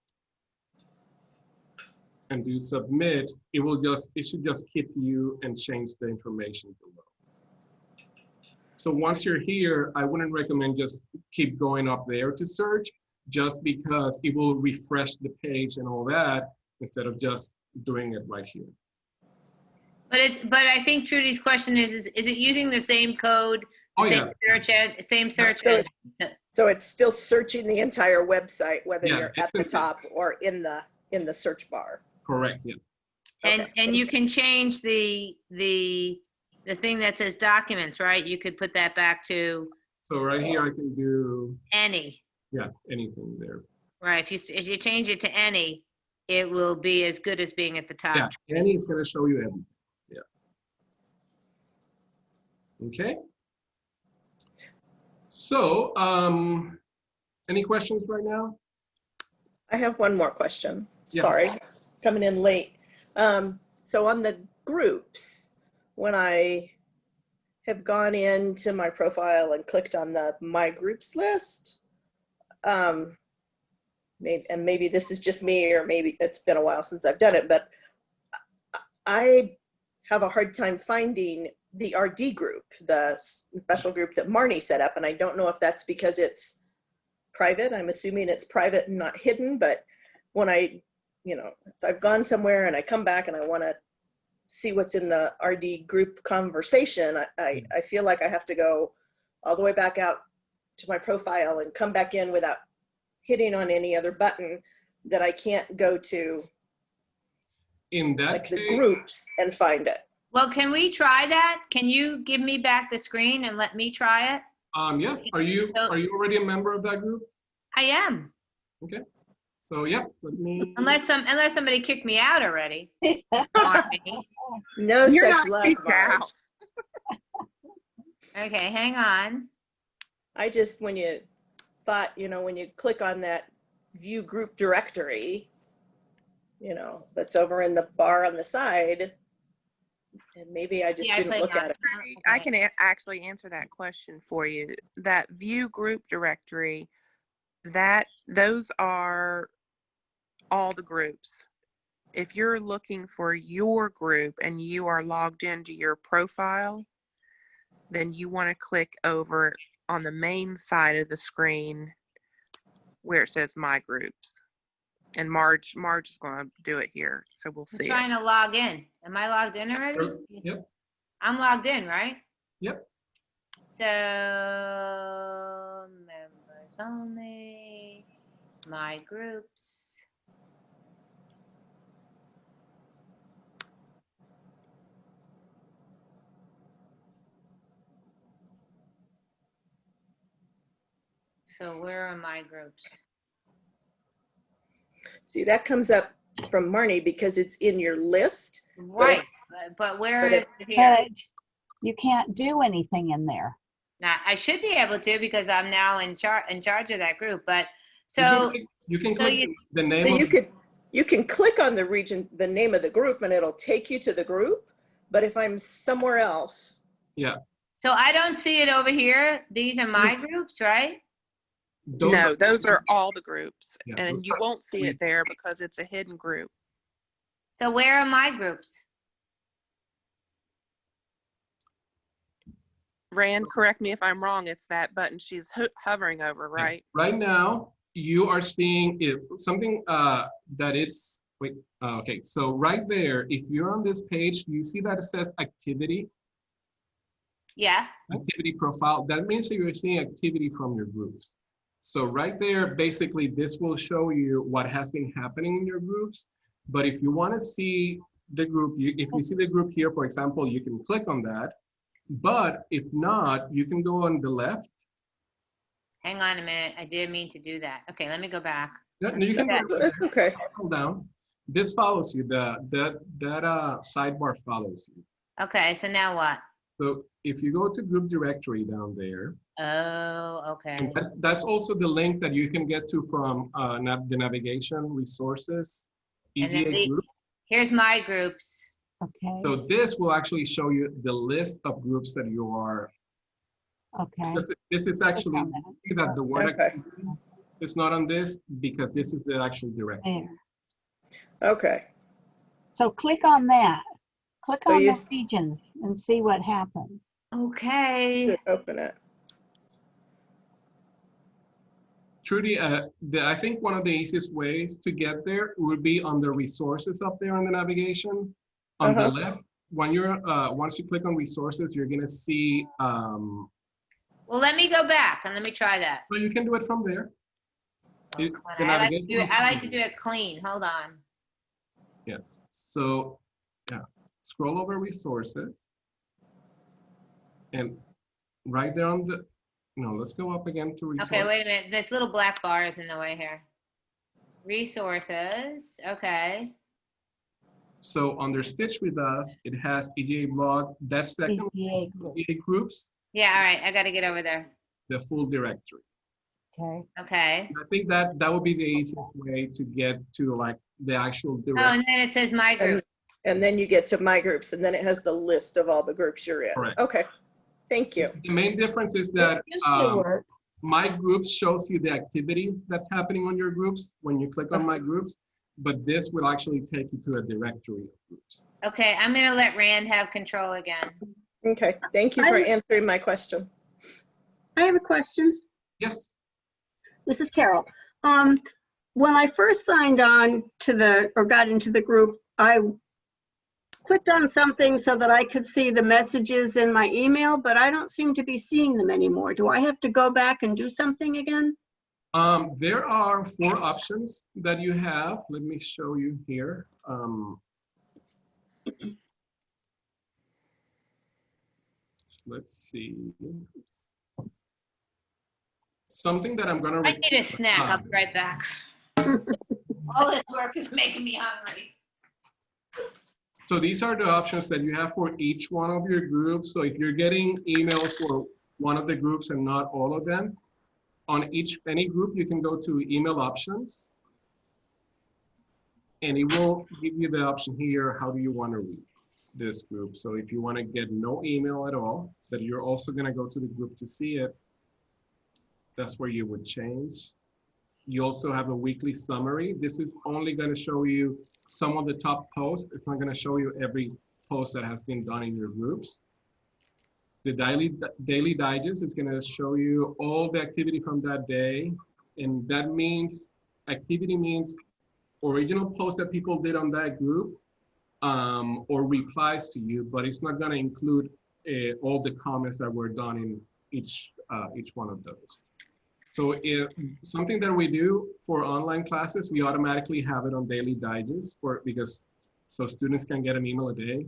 and do submit, it should just keep you and change the information below. So once you're here, I wouldn't recommend just keep going up there to search, just because it will refresh the page and all that instead of just doing it right here. But I think Trudy's question is it using the same code? Oh, same yeah. Same search So engine? So it's still searching the entire website, whether Yeah, you're it's at the top or in the search bar. Correct, yeah. Okay. And you can change the thing that says documents, right? You could put that back to So right here, I can do, any, yeah, anything there. right? If you change it to any, it will be as good as being at the top. Yeah, any is gonna show you everything, yeah. Okay. So, any questions right now? I have one more question. Yeah. Sorry, coming in late. so on the groups, when I have gone into my profile and clicked on the My Groups list, maybe this is just me, or maybe it's been a while since I've done it, but I have a hard time finding the RD group, the special group that Marnie set up. And I don't know if that's because it's private. I'm assuming it's private and not hidden, but when I, if I've gone somewhere and I come back and I want to see what's in the RD group conversation, I feel like I have to go all the way back out to my profile and come back in without hitting on any other button, that I can't go to In that like case, the groups and find it. Well, can we try that? Can you give me back the screen and let me try it? yeah. Are you already a member of that group? I am. Okay. So yeah, let me. Unless somebody kicked me out already. Marnie. No You're such not luck, kicked Marge. out. Okay, hang on. I just, when you thought, when you click on that view group directory, that's over in the bar on the side, and maybe I just Yeah, I didn't clicked look on at it. I can actually answer that question for you. That view group directory, those are all the groups. If you're looking for your group and you are logged into your profile, then you want to click over on the main side of the screen where it says My Groups. And Marge is going to do it here, so we'll I'm see it. trying to log in. Am I logged in already? Yep. I'm logged in, right? Yep. So members only, my groups. So where are my groups? See, that comes up from Marnie because it's in your list. Right, but where but is if- it here? But you can't do anything in there. Now, I should be able to because I'm now in charge of that group, but so. You can so click you- the name So of you can click on the name of the group, and it'll take you to the group. But if I'm somewhere else, So I don't see it over here. These are my groups, right? Those are all the groups. Yeah, And those you are- won't see it there because it's a hidden group. So where are my groups? Rand, correct me if I'm wrong, it's that button she's hovering over, right? Right now, you are seeing something that it's, wait, okay. So right there, if you're on this page, you see that it says activity Yeah. profile. That means that you're seeing activity from your groups. So right there, basically, this will show you what has been happening in your groups. But if you want to see the group, if you see the group here, for example, you can click on that. But if not, you can go on the left. Hang on a minute. I didn't mean to do that. Okay, let me go back. No, you can go that's okay. scroll down. This follows you. That sidebar follows you. Okay, so now what? So if you go to group directory down there, Oh, okay. and that's also the link that you can get to from the navigation resources, And then EGA groups. Here's my groups. Okay, So this will actually show you the list of groups that you are. okay. This is actually, on that. see that the word Okay. activity is not on this because this is the actual directory. There. Okay. So click on that. Click So on you the regions and see what happens. Okay. Open it. Trudy, I think one of the easiest ways to get there would be on the resources up there on the navigation. On the left, when you're once you click on resources, you're gonna see. Well, let me go back and let me try that. Well, you can do it from there. Oh, The come on. I like navigation to do it clean. Hold on. Yeah. So, yeah, scroll over resources, and right there on the. No, let's go up again to resources. Okay, wait a minute. This little black bar is in the way here. Resources. Okay. So under Stitch with Us, it has EGA blog. That's second EGA group. EGA groups, Yeah. All right. I got to get over there. the full directory. Okay. Okay. I think that would be the easiest way to get to like the actual Oh, directory. and then it says my group. And then you get to my groups, and then it has the list of all the groups you're in. Correct. Okay, thank you. The main difference is that Usually work. my groups shows you the activity that's happening on your groups when you click on my groups, but this will actually take you to a directory of groups. Okay, I'm gonna let Rand have control again. Okay, thank you for answering my question. I have a question. Yes. This is Carol. When I first signed on to or got into the group, I clicked on something so that I could see the messages in my email, but I don't seem to be seeing them anymore. Do I have to go back and do something again? There are 4 options that you have. Let me show you here. Let's see. Something that I'm gonna. I need a snack. I'll be right back. All this work is making me hungry. So these are the options that you have for each one of your groups. So if you're getting emails for one of the groups and not all of them, on any group, you can go to email options. And it will give you the option here, how do you want to read this group? So if you want to get no email at all, that you're also going to go to the group to see it, that's where you would change. You also have a weekly summary. This is only going to show you some of the top posts. It's not going to show you every post that has been done in your groups. The daily digest is going to show you all the activity from that day. And that means, activity means original posts that people did on that group or replies to you, but it's not going to include all the comments that were done in each one of those. So if something that we do for online classes, we automatically have it on daily digest because so students can get an email a day.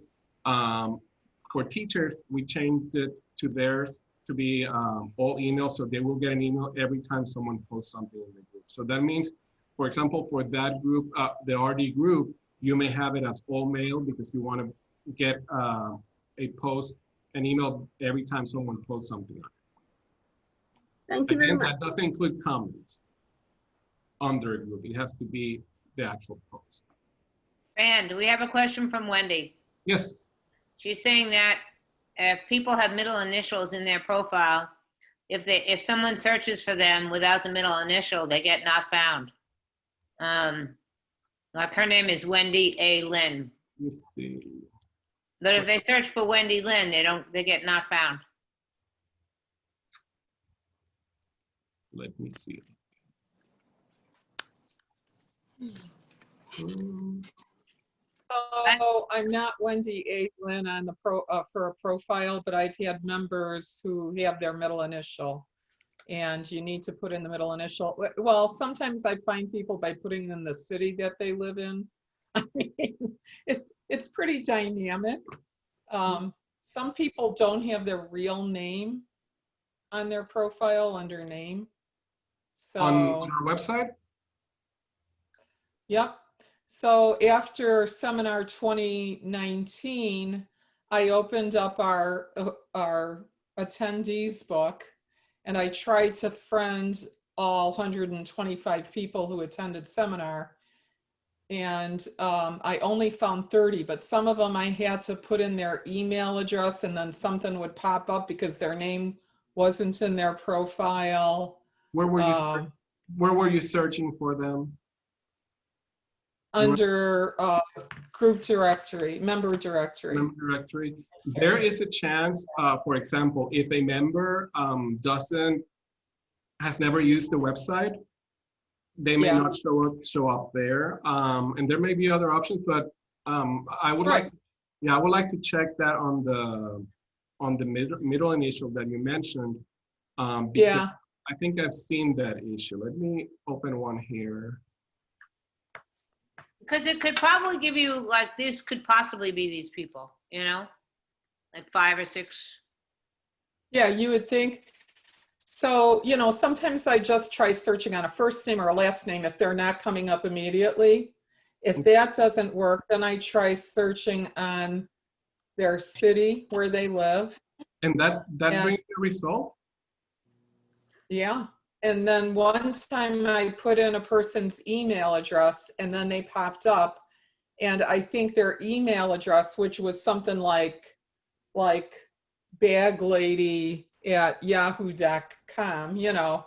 For teachers, we changed it to theirs to be all emails, so they will get an email every time someone posts something in the group. So that means, for example, for that group, the RD group, you may have it as all mail because you want to get an email every time someone posts something on it. Thank you very Again, much. that doesn't include comments under a group. It has to be the actual post. And we have a question from Wendy. Yes. She's saying that if people have middle initials in their profile, if someone searches for them without the middle initial, they get not found. Like her name is Wendy A. Lynn. Let me see. But if they search for Wendy Lynn, they get not found. Let me see. Oh, I'm not Wendy A. Lynn on the for a profile, but I've had members who have their middle initial, and you need to put in the middle initial. Well, sometimes I find people by putting in the city that they live in. I mean, it's pretty dynamic. Some people don't have their real name on their profile under name. So on our website? Yep. So after seminar 2019, I opened up our attendees book, and I tried to friend all 125 people who attended seminar. And I only found 30, but some of them I had to put in their email address, and then something would pop up because their name wasn't in their profile. Where were you searching for them? Under group directory, member directory. Member directory. There is a chance, for example, if a member has never used the website, they may not show up there. And there may be other options, but I would like to check that on the middle initial that you mentioned. Because I think I've seen that issue. Let me open one here. Because it could probably give you, like, this could possibly be these people, you know? Like 5 or 6. Yeah, you would think. So, you know, sometimes I just try searching on a first name or a last name if they're not coming up immediately. If that doesn't work, then I try searching on their city where they live. And that brings the result? Yeah. And then one time I put in a person's email address, and then they popped up, And I think their email address, which was something like baglady@yahoo.com, you know,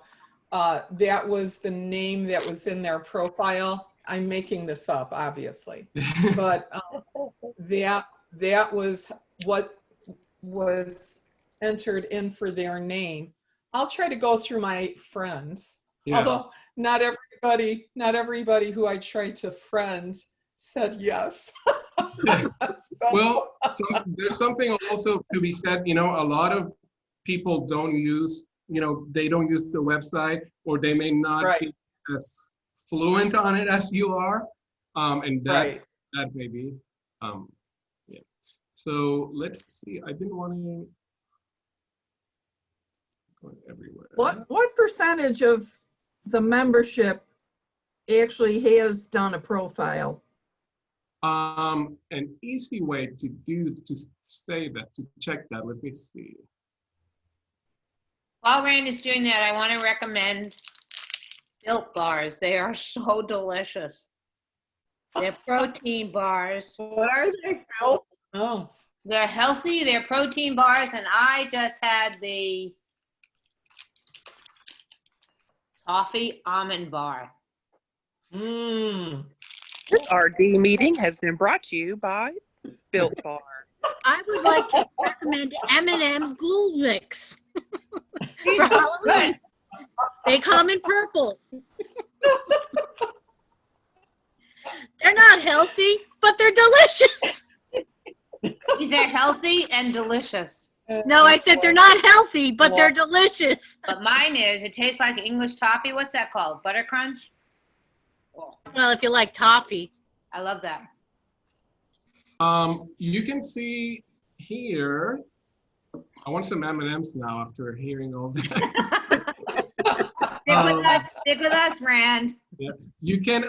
that was the name that was in their profile. I'm making this up, obviously, but that was what was entered in for their name. I'll try to go through my friends, Yeah. although not everybody who I tried to friend said yes. So- Well, there's something also to be said, you know, a lot of people don't use, you know, they don't use the website, or they may not Right. be as fluent on it as you are. And Right. that may be, yeah. So let's see, I've been wanting, going everywhere. What percentage of the membership actually has done a profile? An easy way to say that, to check that, let me see. While Rand is doing that, I want to recommend Built bars. They are so delicious. They're protein bars. What are they, Bill? Oh, They're healthy, they're protein bars, and I just had the toffee almond bar. mmm. This RD meeting has been brought to you by Built Bar. I would like to recommend M&M's Ghoul Mix These for are Halloween. They come in purple. They're not healthy, but they're delicious. These are healthy and delicious. No, I said they're not healthy, but they're delicious. But mine is, it tastes like English toffee. What's that called? Butter crunch? Oh, Well, if you like toffee. I love that. You can see here, I want some M&Ms now after hearing all that. Stick with us, Rand. Yeah. You can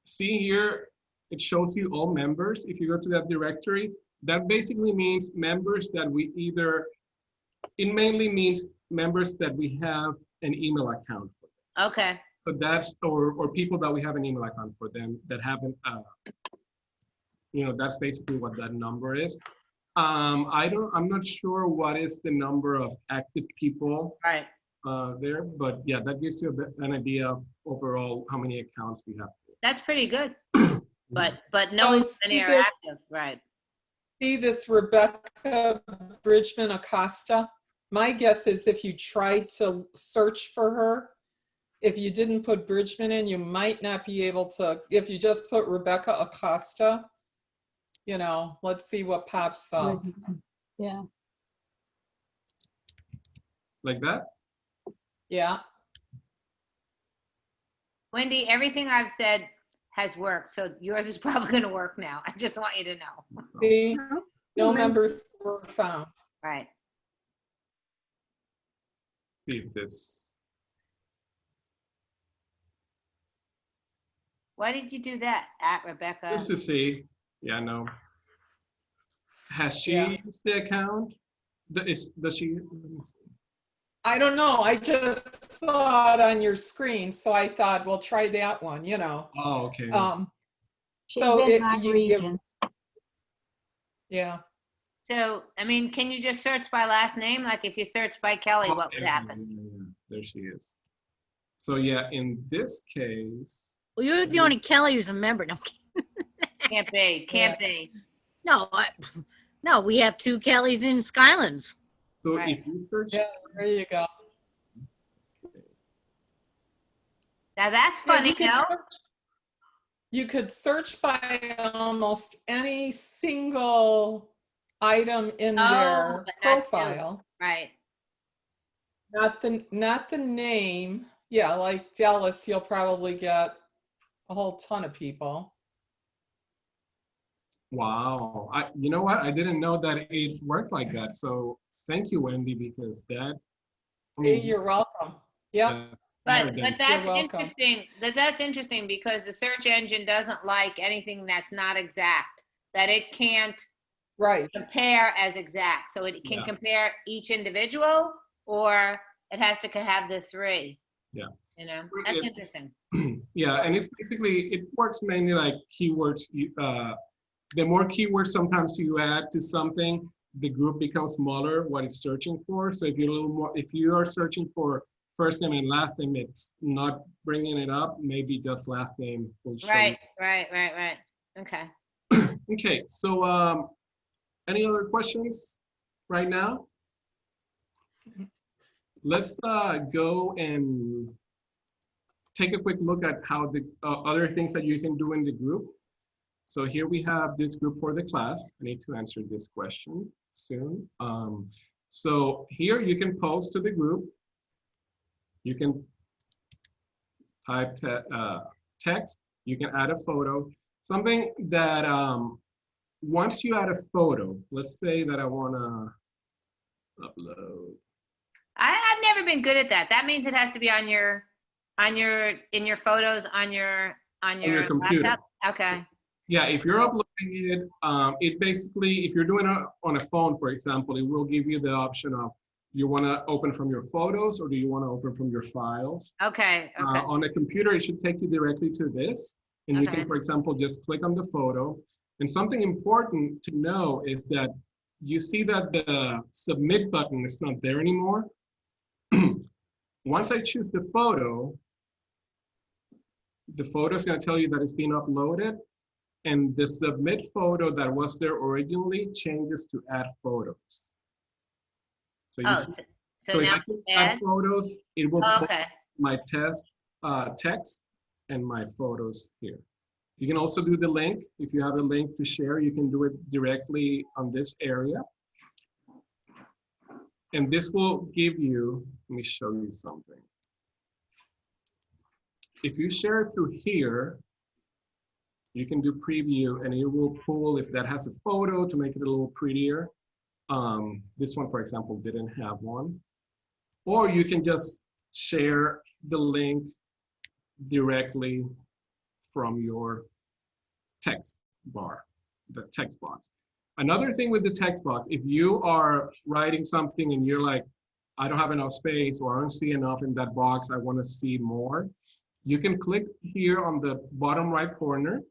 see here, it shows you all members. If you go to that directory, that basically means members that we either, it mainly means members that we have an email account for. Okay. So that's, or people that we have an email account for them that haven't, you know, that's basically what that number is. I'm not sure what is the number of active people Right. there, but yeah, that gives you an idea of overall how many accounts we have. That's pretty good. But knowing So many see are this- active, right? See this Rebecca Bridgman Acosta? My guess is if you tried to search for her, if you didn't put Bridgman in, you might not be able to, if you just put Rebecca Acosta, you know, let's see what pops up. Yeah. Like that? Yeah. Wendy, everything I've said has worked, so yours is probably going to work now. I just want you to know. See, no members were found. Right. See if this, Why did you do that, at Rebecca? just to see. Yeah, no. Has she Yeah. used the account? Does she? Let me see. I don't know. I just saw it on your screen, so I thought, well, try that one, you know. Oh, okay. She's So in it- my you- region. Yeah. So, I mean, can you just search by last name? Like if you search by Kelly, what would happen? Yeah, there she is. So yeah, in this case, Well, you're the only Kelly who's a member. No, Can't be, can't be. no, no, we have two Kellys in Skylands. so Right. if you search, Yeah, there you go. Now that's Yeah, funny, no? you could search by almost any single item in Oh, their but not two. profile. Right. Not the name. Yeah, like Dallas, you'll probably get a whole ton of people. wow, you know what? I didn't know that it worked like that. So thank you, Wendy, because that. I Hey, mean, you're welcome. Yep. But Very that's welcome. interesting. That's interesting because the search engine doesn't like anything that's not exact. That it can't Right. compare as exact. So it can Yeah. compare each individual, or it has to have the three. Yeah. You know, that's It- interesting. Yeah, and it's basically, it works mainly like keywords. The more keywords sometimes you add to something, the group becomes smaller, what it's searching for. So if you're a little more, if you are searching for first name and last name, it's not bringing it up, maybe just last name will show. Right. Okay. Okay, so any other questions right now? Let's go and take a quick look at how the other things that you can do in the group. So here we have this group for the class. I need to answer this question soon. So here you can post to the group. You can type text. You can add a photo. Something that once you add a photo, let's say that I want to upload. I've never been good at that. That means it has to be in your photos on your computer. laptop. Okay. Yeah, if you're uploading it, it basically, if you're doing it on a phone, for example, it will give you the option of, you want to open from your photos or do you want to open from your files? Okay. On a computer, it should take you directly to this. And you Okay. can, for example, just click on the photo. And something important to know is that you see that the submit button is not there anymore. Once I choose the photo is going to tell you that it's being uploaded. And the submit photo that was there originally changes to add photos. So you see, So if now I can add photos, it will put okay. my text and my photos here. You can also do the link. If you have a link to share, you can do it directly on this area. And this will give you, let me show you something. If you share it through here, you can do preview and it will pull if that has a photo to make it a little prettier. This one, for example, didn't have one. Or you can just share the link directly from your text bar, the text box. Another thing with the text box, if you are writing something and you're like, I don't have enough space or I don't see enough in that box, I want to see more, you can click here on the bottom right corner.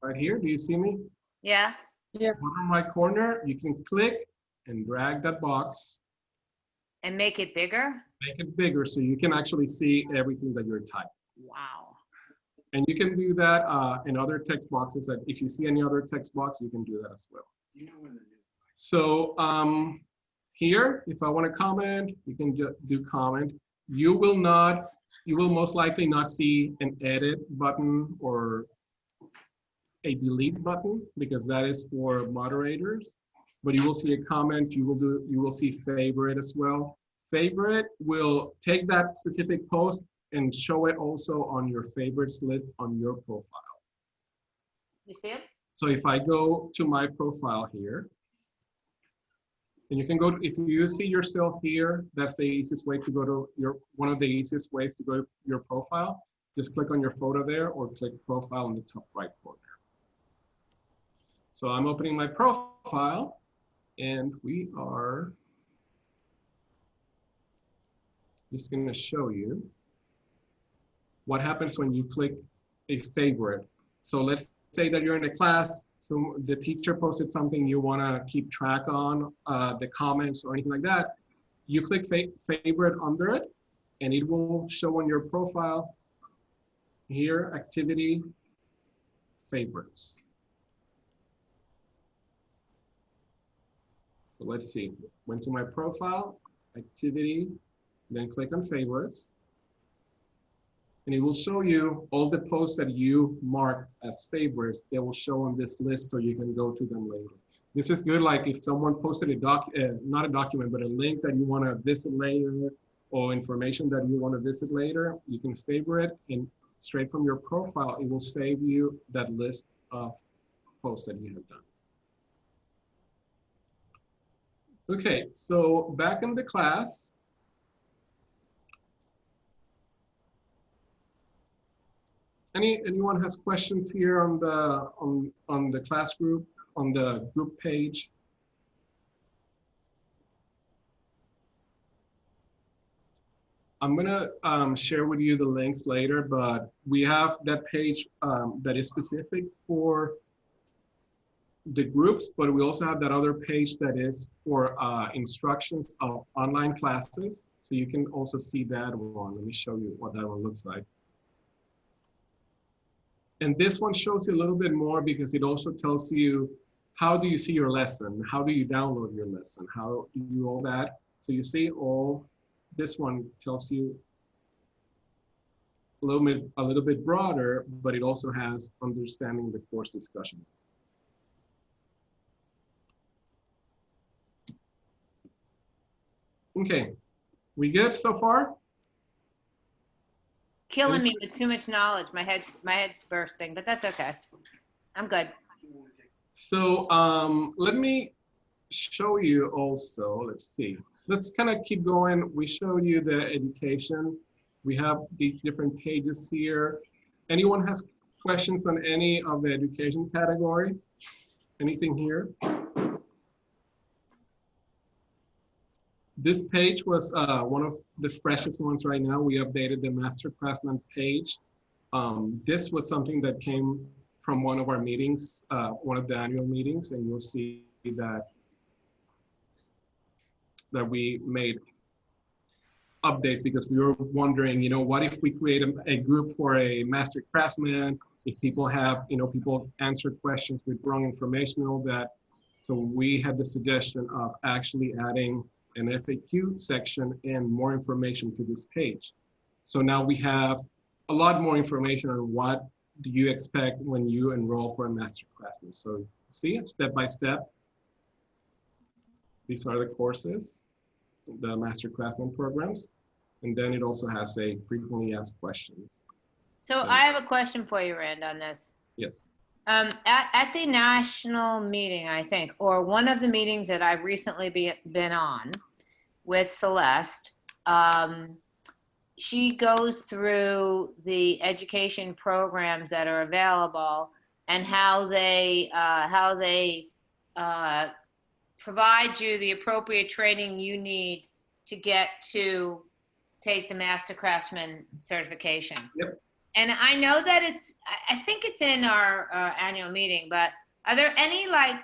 Right here, do you see me? Yeah. Bottom right corner, you can click and drag that box. And make it bigger? Make it bigger so you can actually see everything that you're typing. Wow. And you can do that in other text boxes. That if you see any other text box, you can do that as well. So here, if I want to comment, you can just do comment. You will most likely not see an edit button or a delete button because that is for moderators. But you will see a comment. You will see favorite as well. Favorite will take that specific post and show it also on your favorites list on your profile. You see it? So if I go to my profile here, and you can go, if you see yourself here, that's the easiest way to go to one of the easiest ways to go to your profile. Just click on your photo there or click profile in the top right corner. So I'm opening my profile and we are just going to show you what happens when you click a favorite. So let's say that you're in a class, so the teacher posted something you want to keep track on, the comments or anything like that. You click favorite under it, and it will show on your profile here, activity, favorites. So let's see, went to my profile, activity, then click on favorites. And it will show you all the posts that you mark as favorites. They will show on this list so you can go to them later. This is good, like if someone posted not a document, but a link that you want to visit later or information that you want to visit later, you can favorite and straight from your profile, it will save you that list of posts that you have done. Okay, so back in the class, anyone has questions here on the class group, on the group page? I'm gonna share with you the links later, but we have that page that is specific for the groups, but we also have that other page that is for instructions of online classes. So you can also see that one. Let me show you what that one looks like. And this one shows you a little bit more because it also tells you how do you see your lesson? How do you download your lesson? How do you do all that? So you see all, this one tells you a little bit broader, but it also has understanding the course discussion. Okay, we good so far? Killing me with too much knowledge. My head's bursting, but that's okay. I'm good. So let me show you also, let's see. Let's kind of keep going. We showed you the education. We have these different pages here. Anyone has questions on any of the education category? Anything here? This page was one of the freshest ones right now. We updated the Master Craftsman page. This was something that came from one of our meetings, one of the annual meetings, and you'll see that we made updates because we were wondering, you know, what if we create a group for a Master Craftsman, if people have, you know, people answer questions with wrong information and all that. So we had the suggestion of actually adding an FAQ section and more information to this page. So now we have a lot more information on what do you expect when you enroll for a Master Craftsman. So see it step by step. These are the courses, the Master Craftsman programs. And then it also has a frequently asked questions. So I have a question for you, Rand, on this. Yes. At the national meeting, I think, or one of the meetings that I've recently been on with Celeste, she goes through the education programs that are available and how they provide you the appropriate training you need to get to take the Master Craftsman certification. Yep. And I know that I think it's in our annual meeting, but are there any like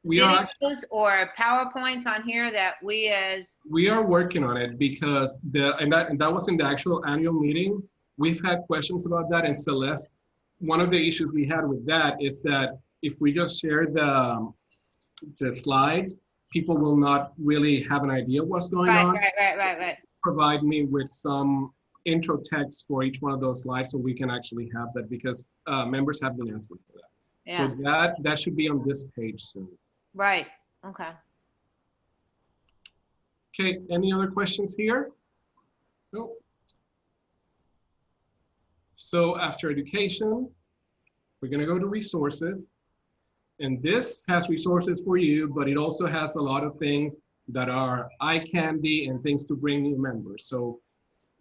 we are videos or PowerPoints on here that we are working on it because that was in the actual annual meeting. We've had questions about that, and Celeste, one of the issues we had with that is that if we just share the slides, people will not really have an idea what's going on. Right. Provide me with some intro text for each one of those slides so we can actually have that because members have been asking for that. Yeah. So that should be on this page soon. Right. Okay. Okay, any other questions here? No. So after education, we're gonna go to resources. And this has resources for you, but it also has a lot of things that are eye candy and things to bring new members. So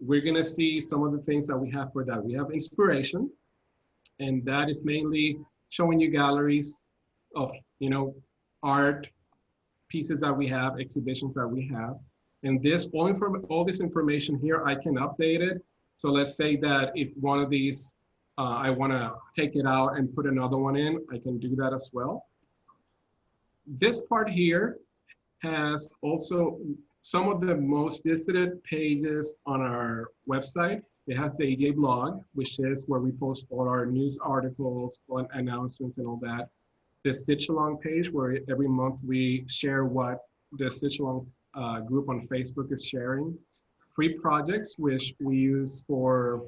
we're gonna see some of the things that we have for that. We have inspiration, and that is mainly showing you galleries of, you know, art pieces that we have, exhibitions that we have. And this, all this information here, I can update it. So let's say that if one of these, I wanna take it out and put another one in, I can do that as well. This part here has also some of the most visited pages on our website. It has the EGA blog, which is where we post all our news articles, announcements and all that. The Stitch Along page, where every month we share what the Stitch Along group on Facebook is sharing. Free projects, which we use for,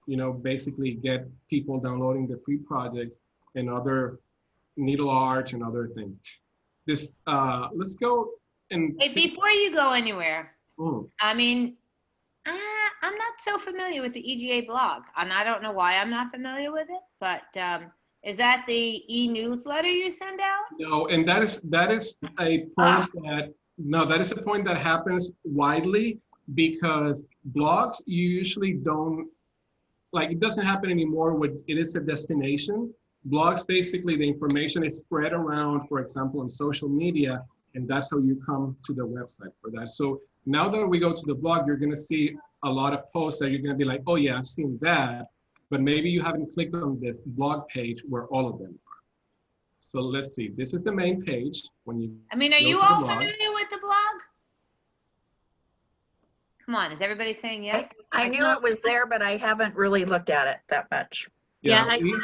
you know, basically get people downloading the free projects and other needle art and other things. This, let's go and— Hey, before you go anywhere, Mm. I mean, I'm not so familiar with the EGA blog, and I don't know why I'm not familiar with it, but is that the e-newsletter you send out? No, and that is a point that is a point that happens widely because blogs usually don't, like, it doesn't happen anymore when it is a destination. Blogs, basically the information is spread around, for example, on social media, and that's how you come to the website for that. So Now that we go to the blog, you're gonna see a lot of posts that you're gonna be like, oh yeah, I've seen that, but maybe you haven't clicked on this blog page where all of them are. So let's see, this is the main page. When you I mean, are go you to the all blog. familiar with the blog? Come on, is everybody saying yes? I knew it was there, but I haven't really looked at it that much. Yeah, we-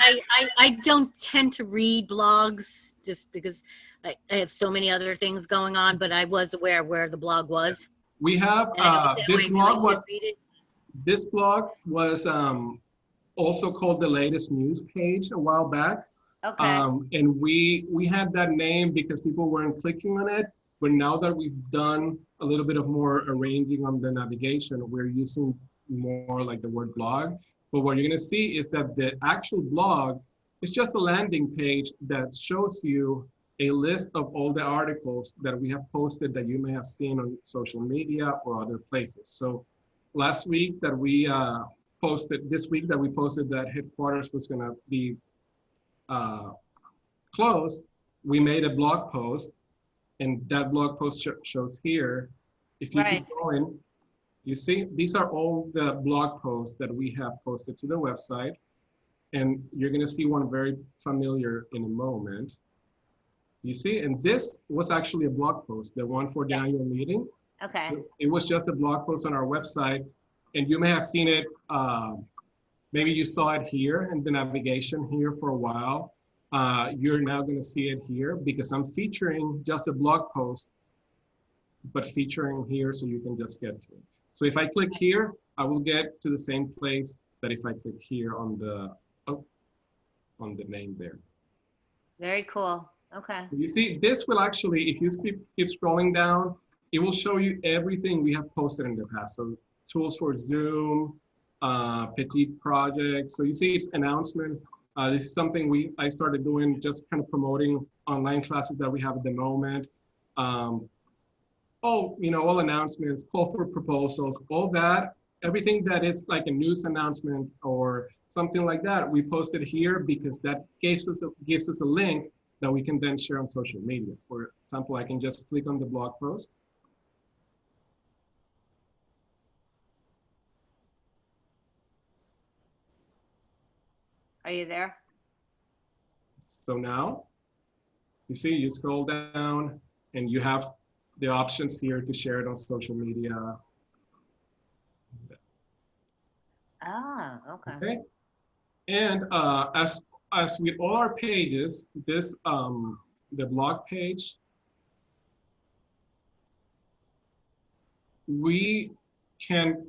I don't tend to read blogs just because I have so many other things going on, but I was aware where the blog was. We have And I know this I blog. really should read it. This blog was also called the latest news page a while back. Okay. And we had that name because people weren't clicking on it. But now that we've done a little bit of more arranging on the navigation, we're using more like the word blog. But what you're gonna see is that the actual blog is just a landing page that shows you a list of all the articles that we have posted that you may have seen on social media or other places. So last week that we this week that we posted that headquarters was gonna be closed, we made a blog post, and that blog post shows here. If you keep going, you see, these are all the blog posts that we have posted to the website, and you're gonna see one very familiar in a moment. You see, and this was actually a blog post, the one for the annual meeting. Okay. It was just a blog post on our website, and you may have seen it, maybe you saw it here in the navigation here for a while. You're now gonna see it here because I'm featuring just a blog post, but featuring here so you can just get to it. So if I click here, I will get to the same place that if I click here on the name there. Very cool. Okay. You see, this will actually, if you keep scrolling down, it will show you everything we have posted in the past. So tools for Zoom, Petit projects. So you see it's announcement. This is something I started doing, just kind of promoting online classes that we have at the moment. All announcements, call for proposals, all that, everything that is like a news announcement or something like that, we posted here because that gives us a link that we can then share on social media. For example, I can just click on the blog post. Are you there? So now, you see, you scroll down and you have the options here to share it on social media. Ah, okay. Okay. And as with all our pages, this the blog page, we can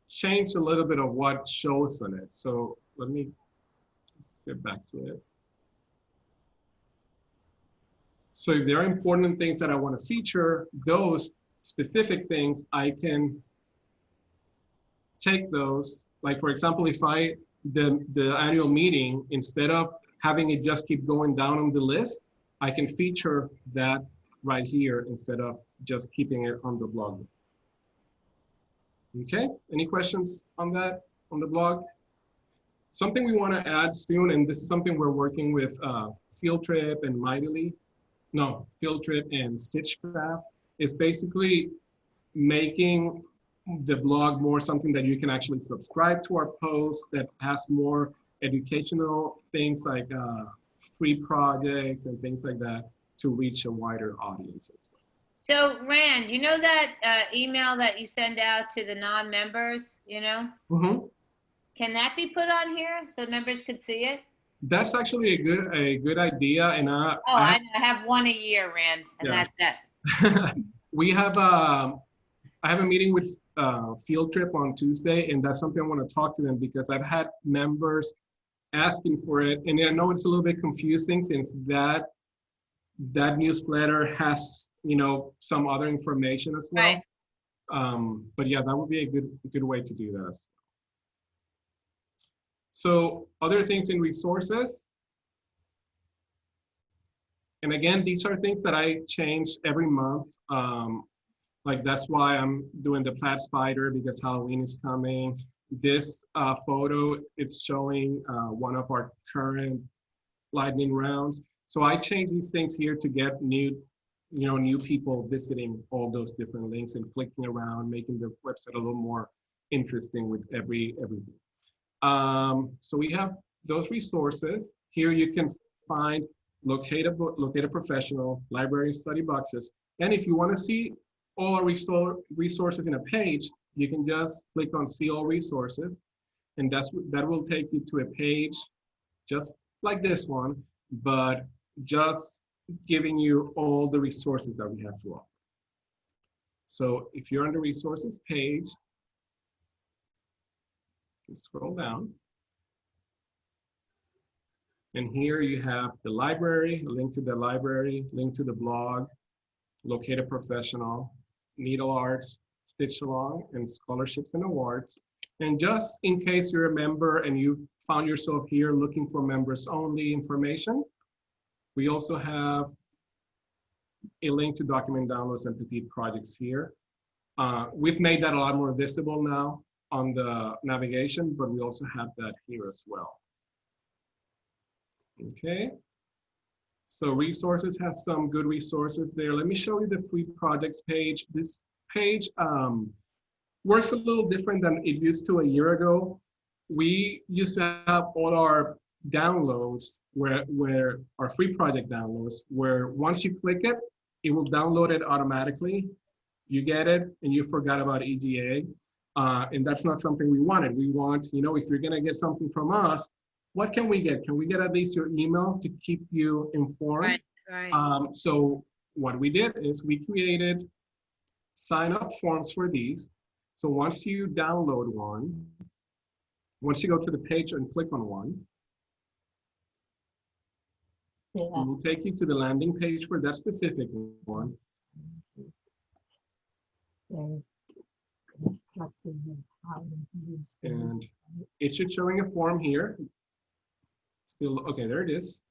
change a little bit of what shows on it. So let's get back to it. So if there are important things that I want to feature, those specific things, I can take those. Like for example, if the annual meeting, instead of having it just keep going down on the list, I can feature that right here instead of just keeping it on the blog. Okay, any questions on that, on the blog? Something we want to add soon, and this is something we're working with Field Trip and Field Trip and Stitchcraft, is basically making the blog more something that you can actually subscribe to our posts that has more educational things like free projects and things like that to reach a wider audience as well. So Rand, you know that email that you send out to the non-members, Mm-hmm. Can that be put on here so members could see it? That's actually a good idea, and I have one a year, Rand, and Yeah. that's it. we have I have a meeting with Field Trip on Tuesday, and that's something I want to talk to them because I've had members asking for it, and I know it's a little bit confusing since that newsletter has some other information as well. Right. But yeah, that would be a good way to do that. So other things in resources. And again, these are things that I change every month. Like that's why I'm doing the plaid spider because Halloween is coming. This photo, it's showing one of our current lightning rounds. So I change these things here to get new new people visiting all those different links and clicking around, making the website a little more interesting with everything. So we have those resources. Here you can find locate a professional, library study boxes. And if you want to see all our resources in a page, you can just click on see all resources. And that will take you to a page just like this one, but just giving you all the resources that we have to offer. So if you're on the resources page, you scroll down. And here you have the library, a link to the library, link to the blog, locate a professional, needle arts, stitch along, and scholarships and awards. And just in case you're a member and you found yourself here looking for members only information, we also have a link to document downloads and petite projects here. We've made that a lot more visible now on the navigation, but we also have that here as well. Okay, so resources has some good resources there. Let me show you the free projects page. This page works a little different than it used to a year ago. We used to have all our downloads where our free project downloads, where once you click it, it will download it automatically. You get it and you forgot about EGA. And that's not something we wanted. We want, if you're gonna get something from us, what can we get? Can we get at least your email to keep you informed? Right. So what we did is we created sign up forms for these. So once you download one, once you go to the page and click on one, it will take you to the landing page for that specific one. And it should showing a form here. Still, okay, there it is.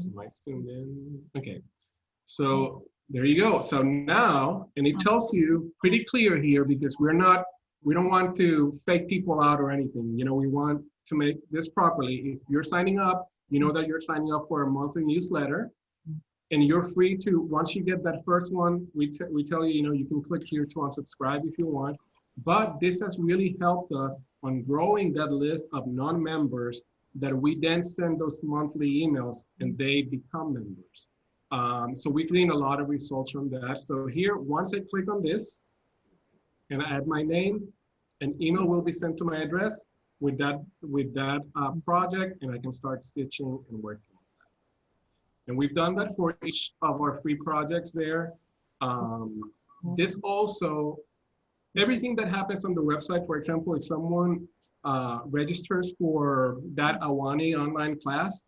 Am I zoomed in? Okay, so there you go. So now, and it tells you pretty clear here because we don't want to fake people out or anything. We want to make this properly. If you're signing up, you know that you're signing up for a monthly newsletter, and you're free to, once you get that first one, we tell you, you can click here to unsubscribe if you want. But this has really helped us on growing that list of non-members that we then send those monthly emails and they become members. So we've seen a lot of results from that. So here, once I click on this and I add my name, an email will be sent to my address with that project, and I can start stitching and working on that. And we've done that for each of our free projects there. This also, everything that happens on the website, for example, if someone registers for that Awani online class,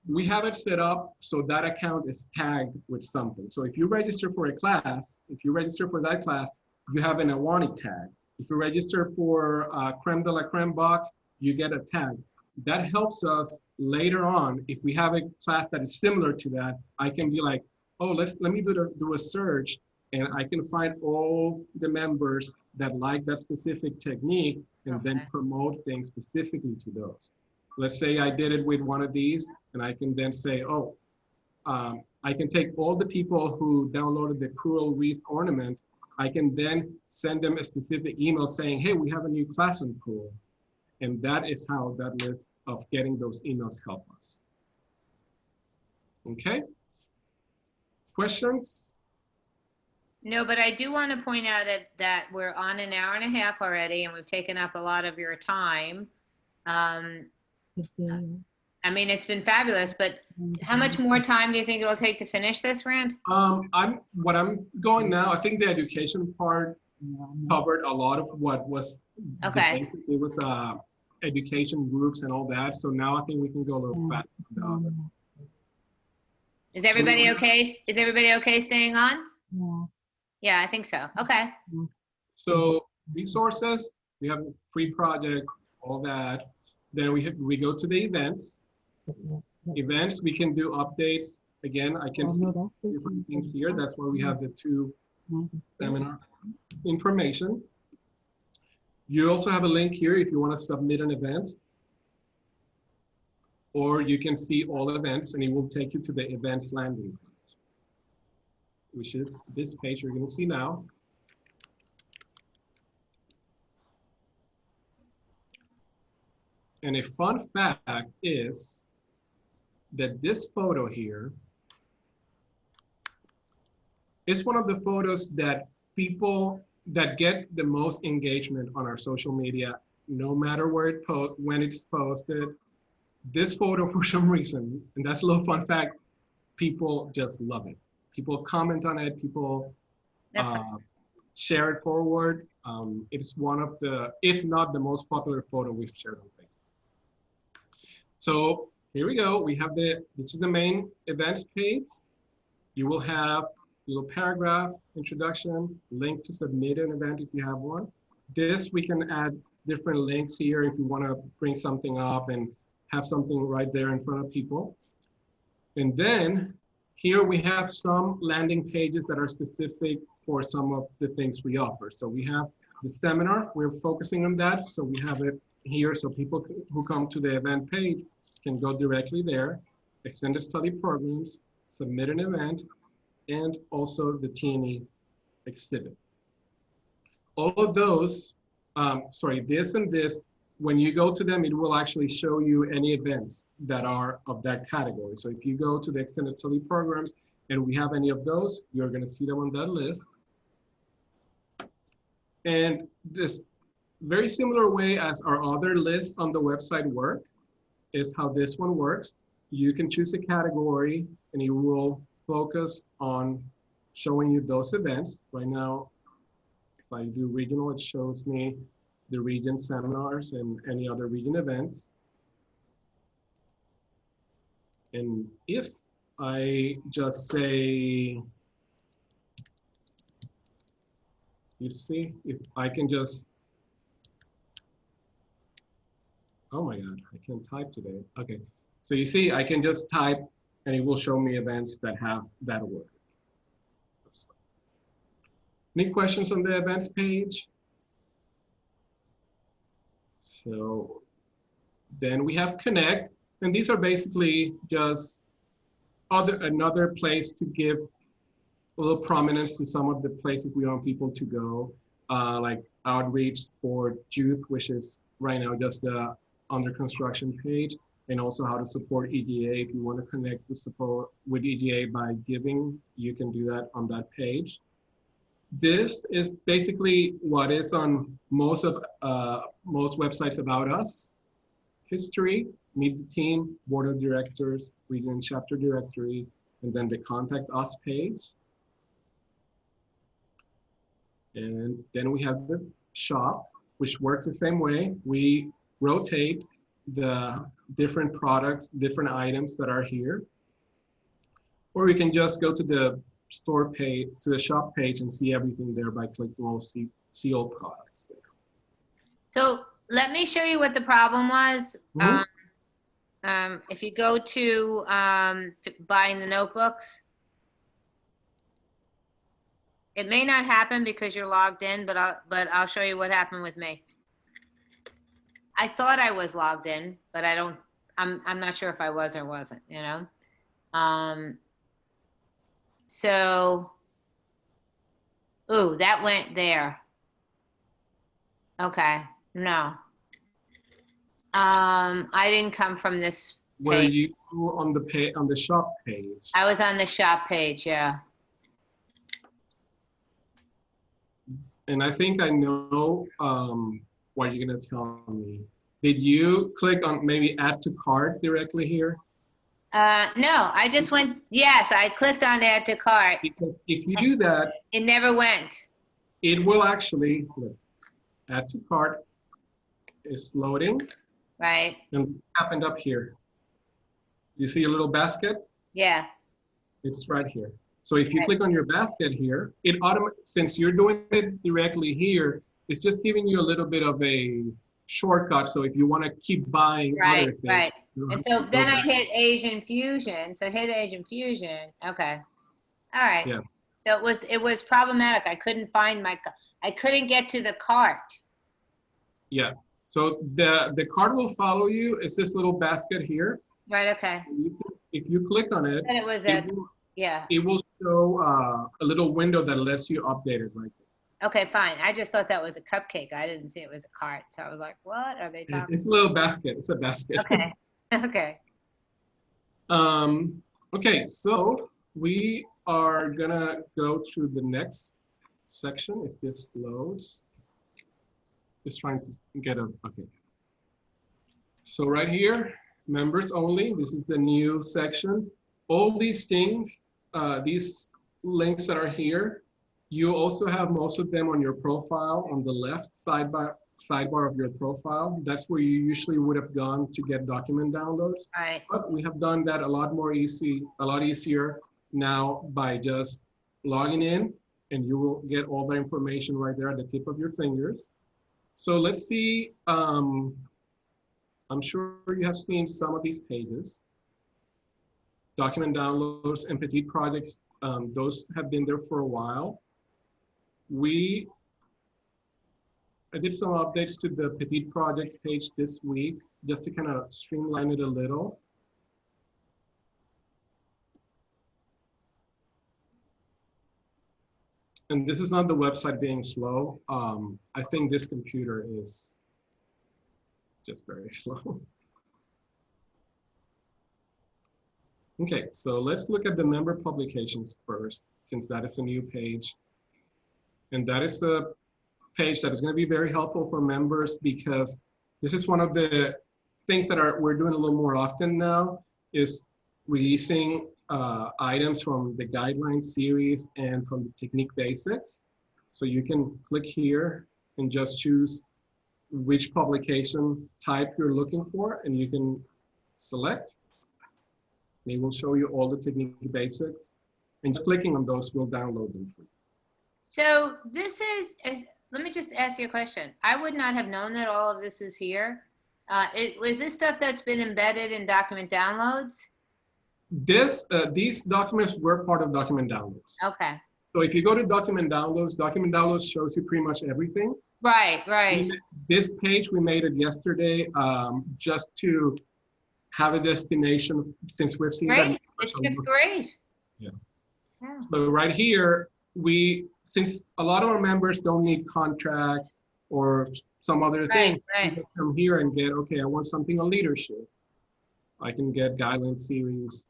we have it set up so that account is tagged with something. So if you register for a class, if you register for that class, you have an Awani tag. If you register for Creme de la Creme box, you get a tag. That helps us later on. If we have a class that is similar to that, I can be like, oh, let me do a search, and I can find all the members that like that specific technique and then promote things specifically to those. Let's say I did it with one of these, and I can then say, oh, I can take all the people who downloaded the Cruel Wreath ornament, I can then send them a specific email saying, hey, we have a new class on Cruel. And that is how that list of getting those emails help us. Okay? Questions? No, but I do want to point out that we're on an hour and a half already, and we've taken up a lot of your time. I mean, it's been fabulous, but how much more time do you think it will take to finish this, Rand? What I'm going now, I think the education part covered a lot of what was Okay. it was education groups and all that. So now I think we can go a little faster. Is everybody okay? Is everybody okay staying on? Yeah, I think so. Okay. So resources, we have free project, all that. Then we go to the events. Events, we can do updates. Again, I can see different things here. That's why we have the two seminar information. You also have a link here if you want to submit an event. or you can see all events and it will take you to the events landing page, which is this page you're going to see now. And a fun fact is that this photo here is one of the photos that people that get the most engagement on our social media, no matter where when it's posted. This photo, for some reason, and that's a little fun fact, people just love it. People comment on it, people share it forward. It's one of the, if not the most popular photo we've shared on Facebook. So here we go. We have this is the main events page. You will have a little paragraph, introduction, link to submit an event if you have one. This, we can add different links here if you want to bring something up and have something right there in front of people. And then here we have some landing pages that are specific for some of the things we offer. So we have the seminar, we're focusing on that. So we have it here so people who come to the event page can go directly there, extended study programs, submit an event, and also the T&E exhibit. All of those, this and this, when you go to them, it will actually show you any events that are of that category. So if you go to the extended study programs and we have any of those, you're gonna see them on that list. And this very similar way as our other lists on the website work is how this one works. You can choose a category and it will focus on showing you those events. Right now, if I do regional, it shows me the region seminars and any other region events. And if I just say, you see, if I can just, oh my God, I can't type today. Okay, so you see, I can just type and it will show me events that have that word. Any questions on the events page? So then we have Connect, and these are basically just another place to give a little prominence to some of the places we want people to go, like outreach for youth, which is right now just the under construction page, and also how to support EGA. If you want to connect with support with EGA by giving, you can do that on that page. This is basically what is on most websites about us. History, meet the team, board of directors, region chapter directory, and then the contact us page. And then we have the shop, which works the same way. We rotate the different products, different items that are here. Or you can just go to the store page, to the shop page, and see everything there by clicking all see all products there. So let me show you what the problem was. Mm-hmm. If you go to buying the notebooks, it may not happen because you're logged in, but I'll show you what happened with me. I thought I was logged in, but I'm not sure if I was or wasn't, you know? So, ooh, that went there. Okay, no. I didn't come from this page. Were you on the shop page? I was on the shop page, yeah. And I think I know what you're gonna tell me. Did you click on maybe add to cart directly here? No, I just went, yes, I clicked on add to cart. Because if you do that, It never went. it will actually, look, add to cart is loading. Right, And what happened up here? You see a little basket? yeah, It's right here. So if you click on your basket here, it since you're doing it directly here, it's just giving you a little bit of a shortcut. So if you want to keep buying other things. right. And so then I hit Asian Fusion. So hit Asian Fusion. Okay. All right. Yeah. So it was problematic. I couldn't find I couldn't get to the cart. Yeah. So the cart will follow you. It's this little basket here. Right, okay. If you click on it, Then it was it a, will, yeah. it will show a little window that lets you update it right there. Okay, fine. I just thought that was a cupcake. I didn't see it was a cart. So I was like, what are they talking? It's a little basket. It's a basket. Okay, okay. Okay, so we are gonna go to the next section if this loads. Just trying to get a, okay. So right here, members only, this is the new section. All these things, these links that are here, you also have most of them on your profile on the left sidebar of your profile. That's where you usually would have gone to get document downloads. Right. But we have done that a lot easier now by just logging in, and you will get all the information right there at the tip of your fingers. So let's see, I'm sure you have seen some of these pages. Document downloads and Petit projects, those have been there for a while. I did some updates to the Petit projects page this week, just to kind of streamline it a little. And this is not the website being slow. I think this computer is just very slow. Okay, so let's look at the member publications first, since that is a new page. And that is a page that is going to be very helpful for members, because this is one of the things that we're doing a little more often now, is releasing items from the guidelines series and from the technique basics. So you can click here and just choose which publication type you're looking for, and you can select. They will show you all the technique basics, and just clicking on those will download them for you. So this is, let me just ask you a question. I would not have known that all of this is here. Was this stuff that's been embedded in document downloads? These documents were part of document downloads. Okay. So if you go to document downloads shows you pretty much everything. Right, right. This page, we made it yesterday just to have a destination, since we've seen Great. that. It's just great. Yeah. Yeah. So right here, since a lot of our members don't need contracts or some other thing, Right. you just come here and get, okay, I want something on leadership. I can get guideline series.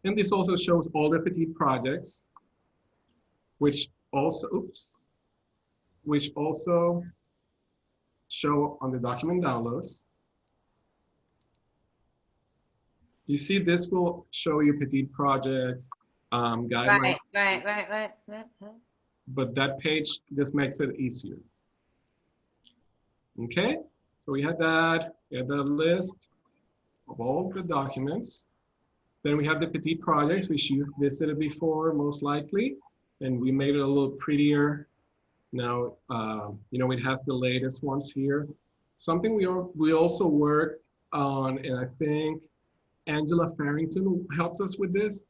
And this also shows all the Petit projects, which also show on the document downloads. You see, this will show you Petit projects, guidelines. Right. But that page just makes it easier. Okay, so we had that list of all the documents. Then we have the Petit projects, which you've visited before, most likely, and we made it a little prettier. Now, it has the latest ones here. Something we also worked on, and I think Angela Farrington helped us with this.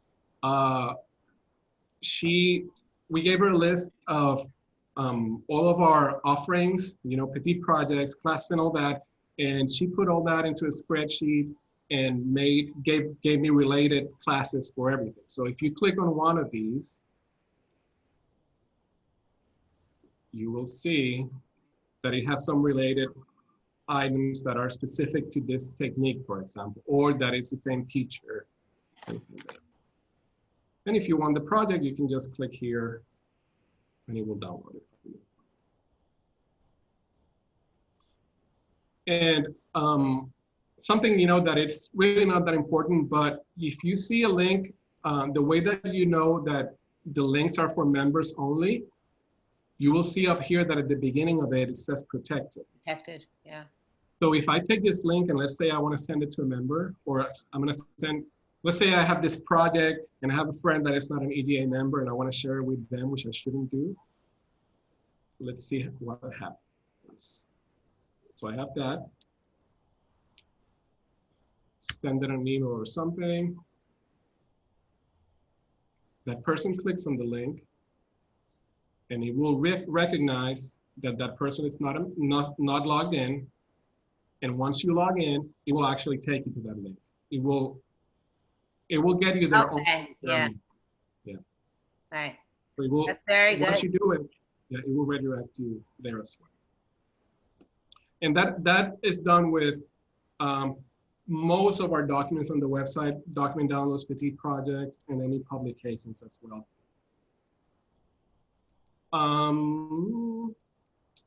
We gave her a list of all of our offerings, Petit projects, classes and all that, and she put all that into a spreadsheet and gave me related classes for everything. So if you click on one of these, you will see that it has some related items that are specific to this technique, for example, or that is the same teacher. And if you want the project, you can just click here and it will download it for you. And something, that it's really not that important, but if you see a link, the way that you know that the links are for members only, you will see up here that at the beginning of it, it says protected. Protected, yeah. So if I take this link and let's say I want to send it to a member, or I'm going to send, let's say I have this project and I have a friend that is not an EGA member and I want to share it with them, which I shouldn't do. Let's see what happens. So I have that. Send it an email or something. That person clicks on the link and it will recognize that that person is not logged in. And once you log in, it will actually take you to that link. it will get you there. Okay, yeah. Yeah. Right. So it will, That's very once good. you do it, yeah, it will redirect you there as well. And that is done with most of our documents on the website, document downloads, petite projects, and any publications as well.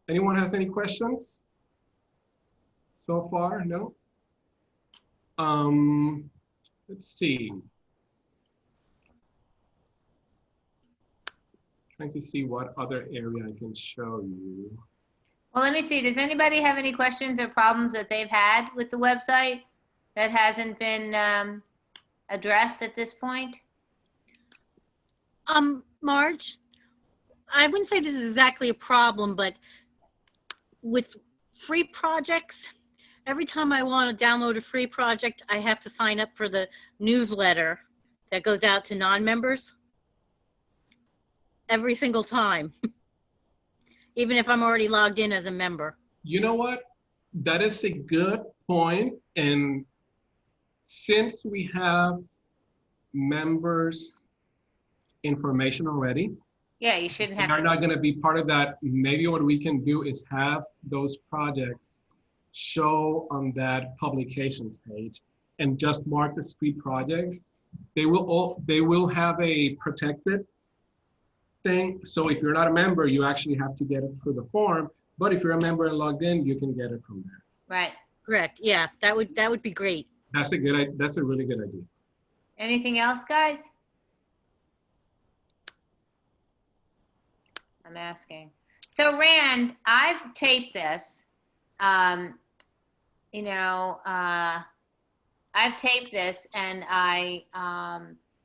Anyone has any questions so far? No? Let's see. Trying to see what other area I can show you. Well, let me see. Does anybody have any questions or problems that they've had with the website that hasn't been addressed at this point? Marge, I wouldn't say this is exactly a problem, but with free projects, every time I want to download a free project, I have to sign up for the newsletter that goes out to non-members every single time, even if I'm already logged in as a member. You know what? That is a good point. And since we have members' information already, Yeah, you shouldn't they have are to. not going to be part of that. Maybe what we can do is have those projects show on that publications page and just mark as free projects. They will have a protected thing. So if you're not a member, you actually have to get it through the form. But if you're a member and logged in, you can get it from there. Right. Correct. Yeah, that would be great. That's a really good idea. Anything else, guys? I'm asking. So Rand, I've taped this. You know, I've taped this, and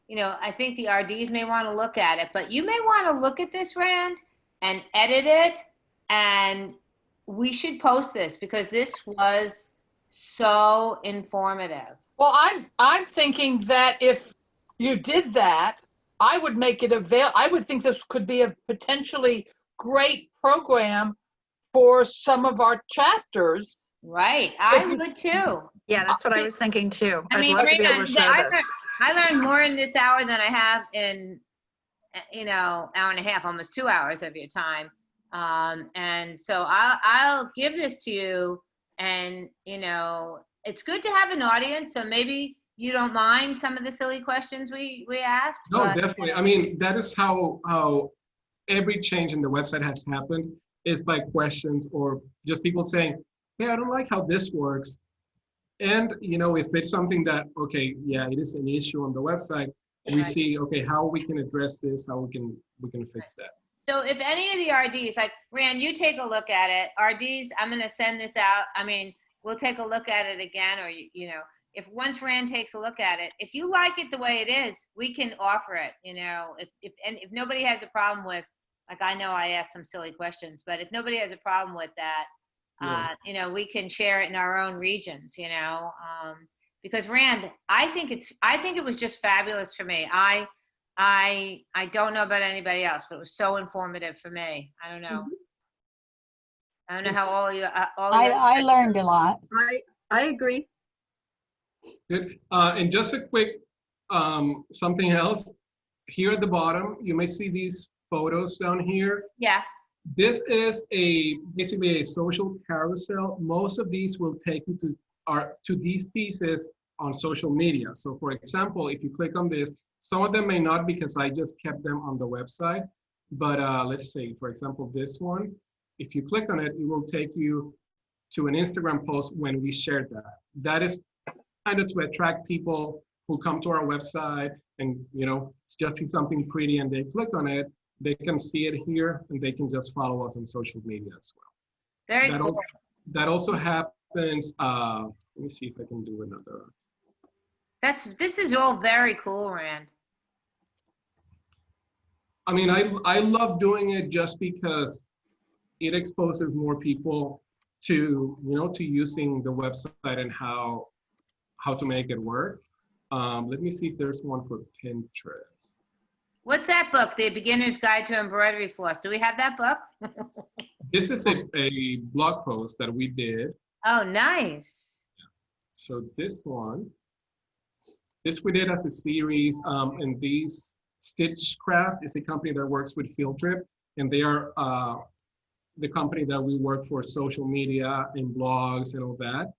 you know, I think the RDs may want to look at it, but you may want to look at this, Rand, and edit it, and we should post this because this was so informative. Well, I'm thinking that if you did that, I would make it available. I would think this could be a potentially great program for some of our chapters. Right, I would too. Yeah, that's what I was thinking too. I I'd mean, love to be able Rand, to show this. I learned more in this hour than I have in, you know, hour and a half, almost 2 hours of your time. And so I'll give this to you, and, you know, it's good to have an audience. So maybe you don't mind some of the silly questions we asked. No, but, definitely. I mean, that is how every change in the website has happened, is by questions or just people saying, hey, I don't like how this works. And, you know, if it's something that, okay, yeah, it is an issue on the website, we see, okay, how we can address this, how we can fix that. So if any of the RDs, like Rand, you take a look at it. RDs, I'm going to send this out. I mean, we'll take a look at it again, or, you know, if once Rand takes a look at it, if you like it the way it is, we can offer it, you know, if nobody has a problem with, like, I know I asked some silly questions, but if nobody has a problem with that, you know, we can share it in our own regions, you know, because Rand, I think it was just fabulous for me. I don't know about anybody else, but it was so informative for me. I don't know. I don't know how all of you. I learned a lot. I agree. Good. And just a quick something else. Here at the bottom, you may see these photos down here. Yeah. This is basically a social carousel. Most of these will take you to these pieces on social media. So for example, if you click on this, some of them may not because I just kept them on the website. But let's say, for example, this one, if you click on it, it will take you to an Instagram post when we shared that. That is kind of to attract people who come to our website and, you know, just see something pretty and they click on it. They can see it here and they can just follow us on social media as well. Very cool. That also happens. Let me see if I can do another. This is all very cool, Rand. I mean, I love doing it just because it exposes more people to, you know, to using the website and how to make it work. Let me see if there's one for Pinterest. What's that book? The Beginner's Guide to Embroidery Floss. Do we have that book? This is a blog post that we did. Oh, nice. So this one, This we did as a series, and these Stitchcraft is a company that works with Field Trip, and they are the company that we work for social media and blogs and all that.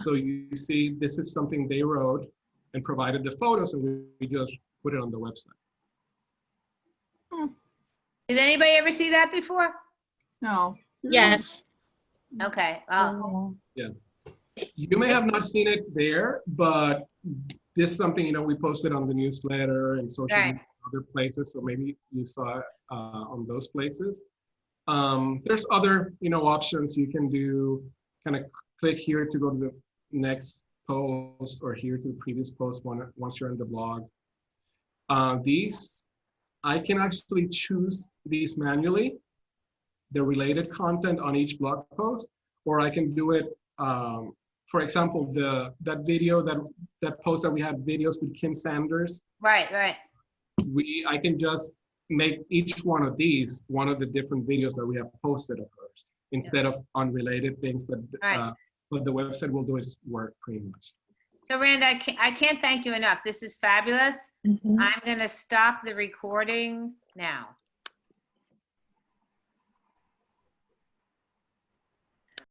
So you see, this is something they wrote and provided the photos, and we just put it on the website. Did anybody ever see that before? No. Yes. Okay. You may have not seen it there, but this is something, you know, we posted on the newsletter and social Right. media, other places, so maybe you saw it on those places. There's other, you know, options you can do. Kind of click here to go to the next post, or here to the previous post once you're in the blog. These, I can actually choose these manually, the related content on each blog post, or I can do it. For example, that video, that post that we had videos with Kim Sanders. Right. I can just make each one of these one of the different videos that we have posted of hers, instead of unrelated things that Right. what the website will do is work pretty much. So Rand, I can't thank you enough. This is fabulous. I'm gonna stop the recording now.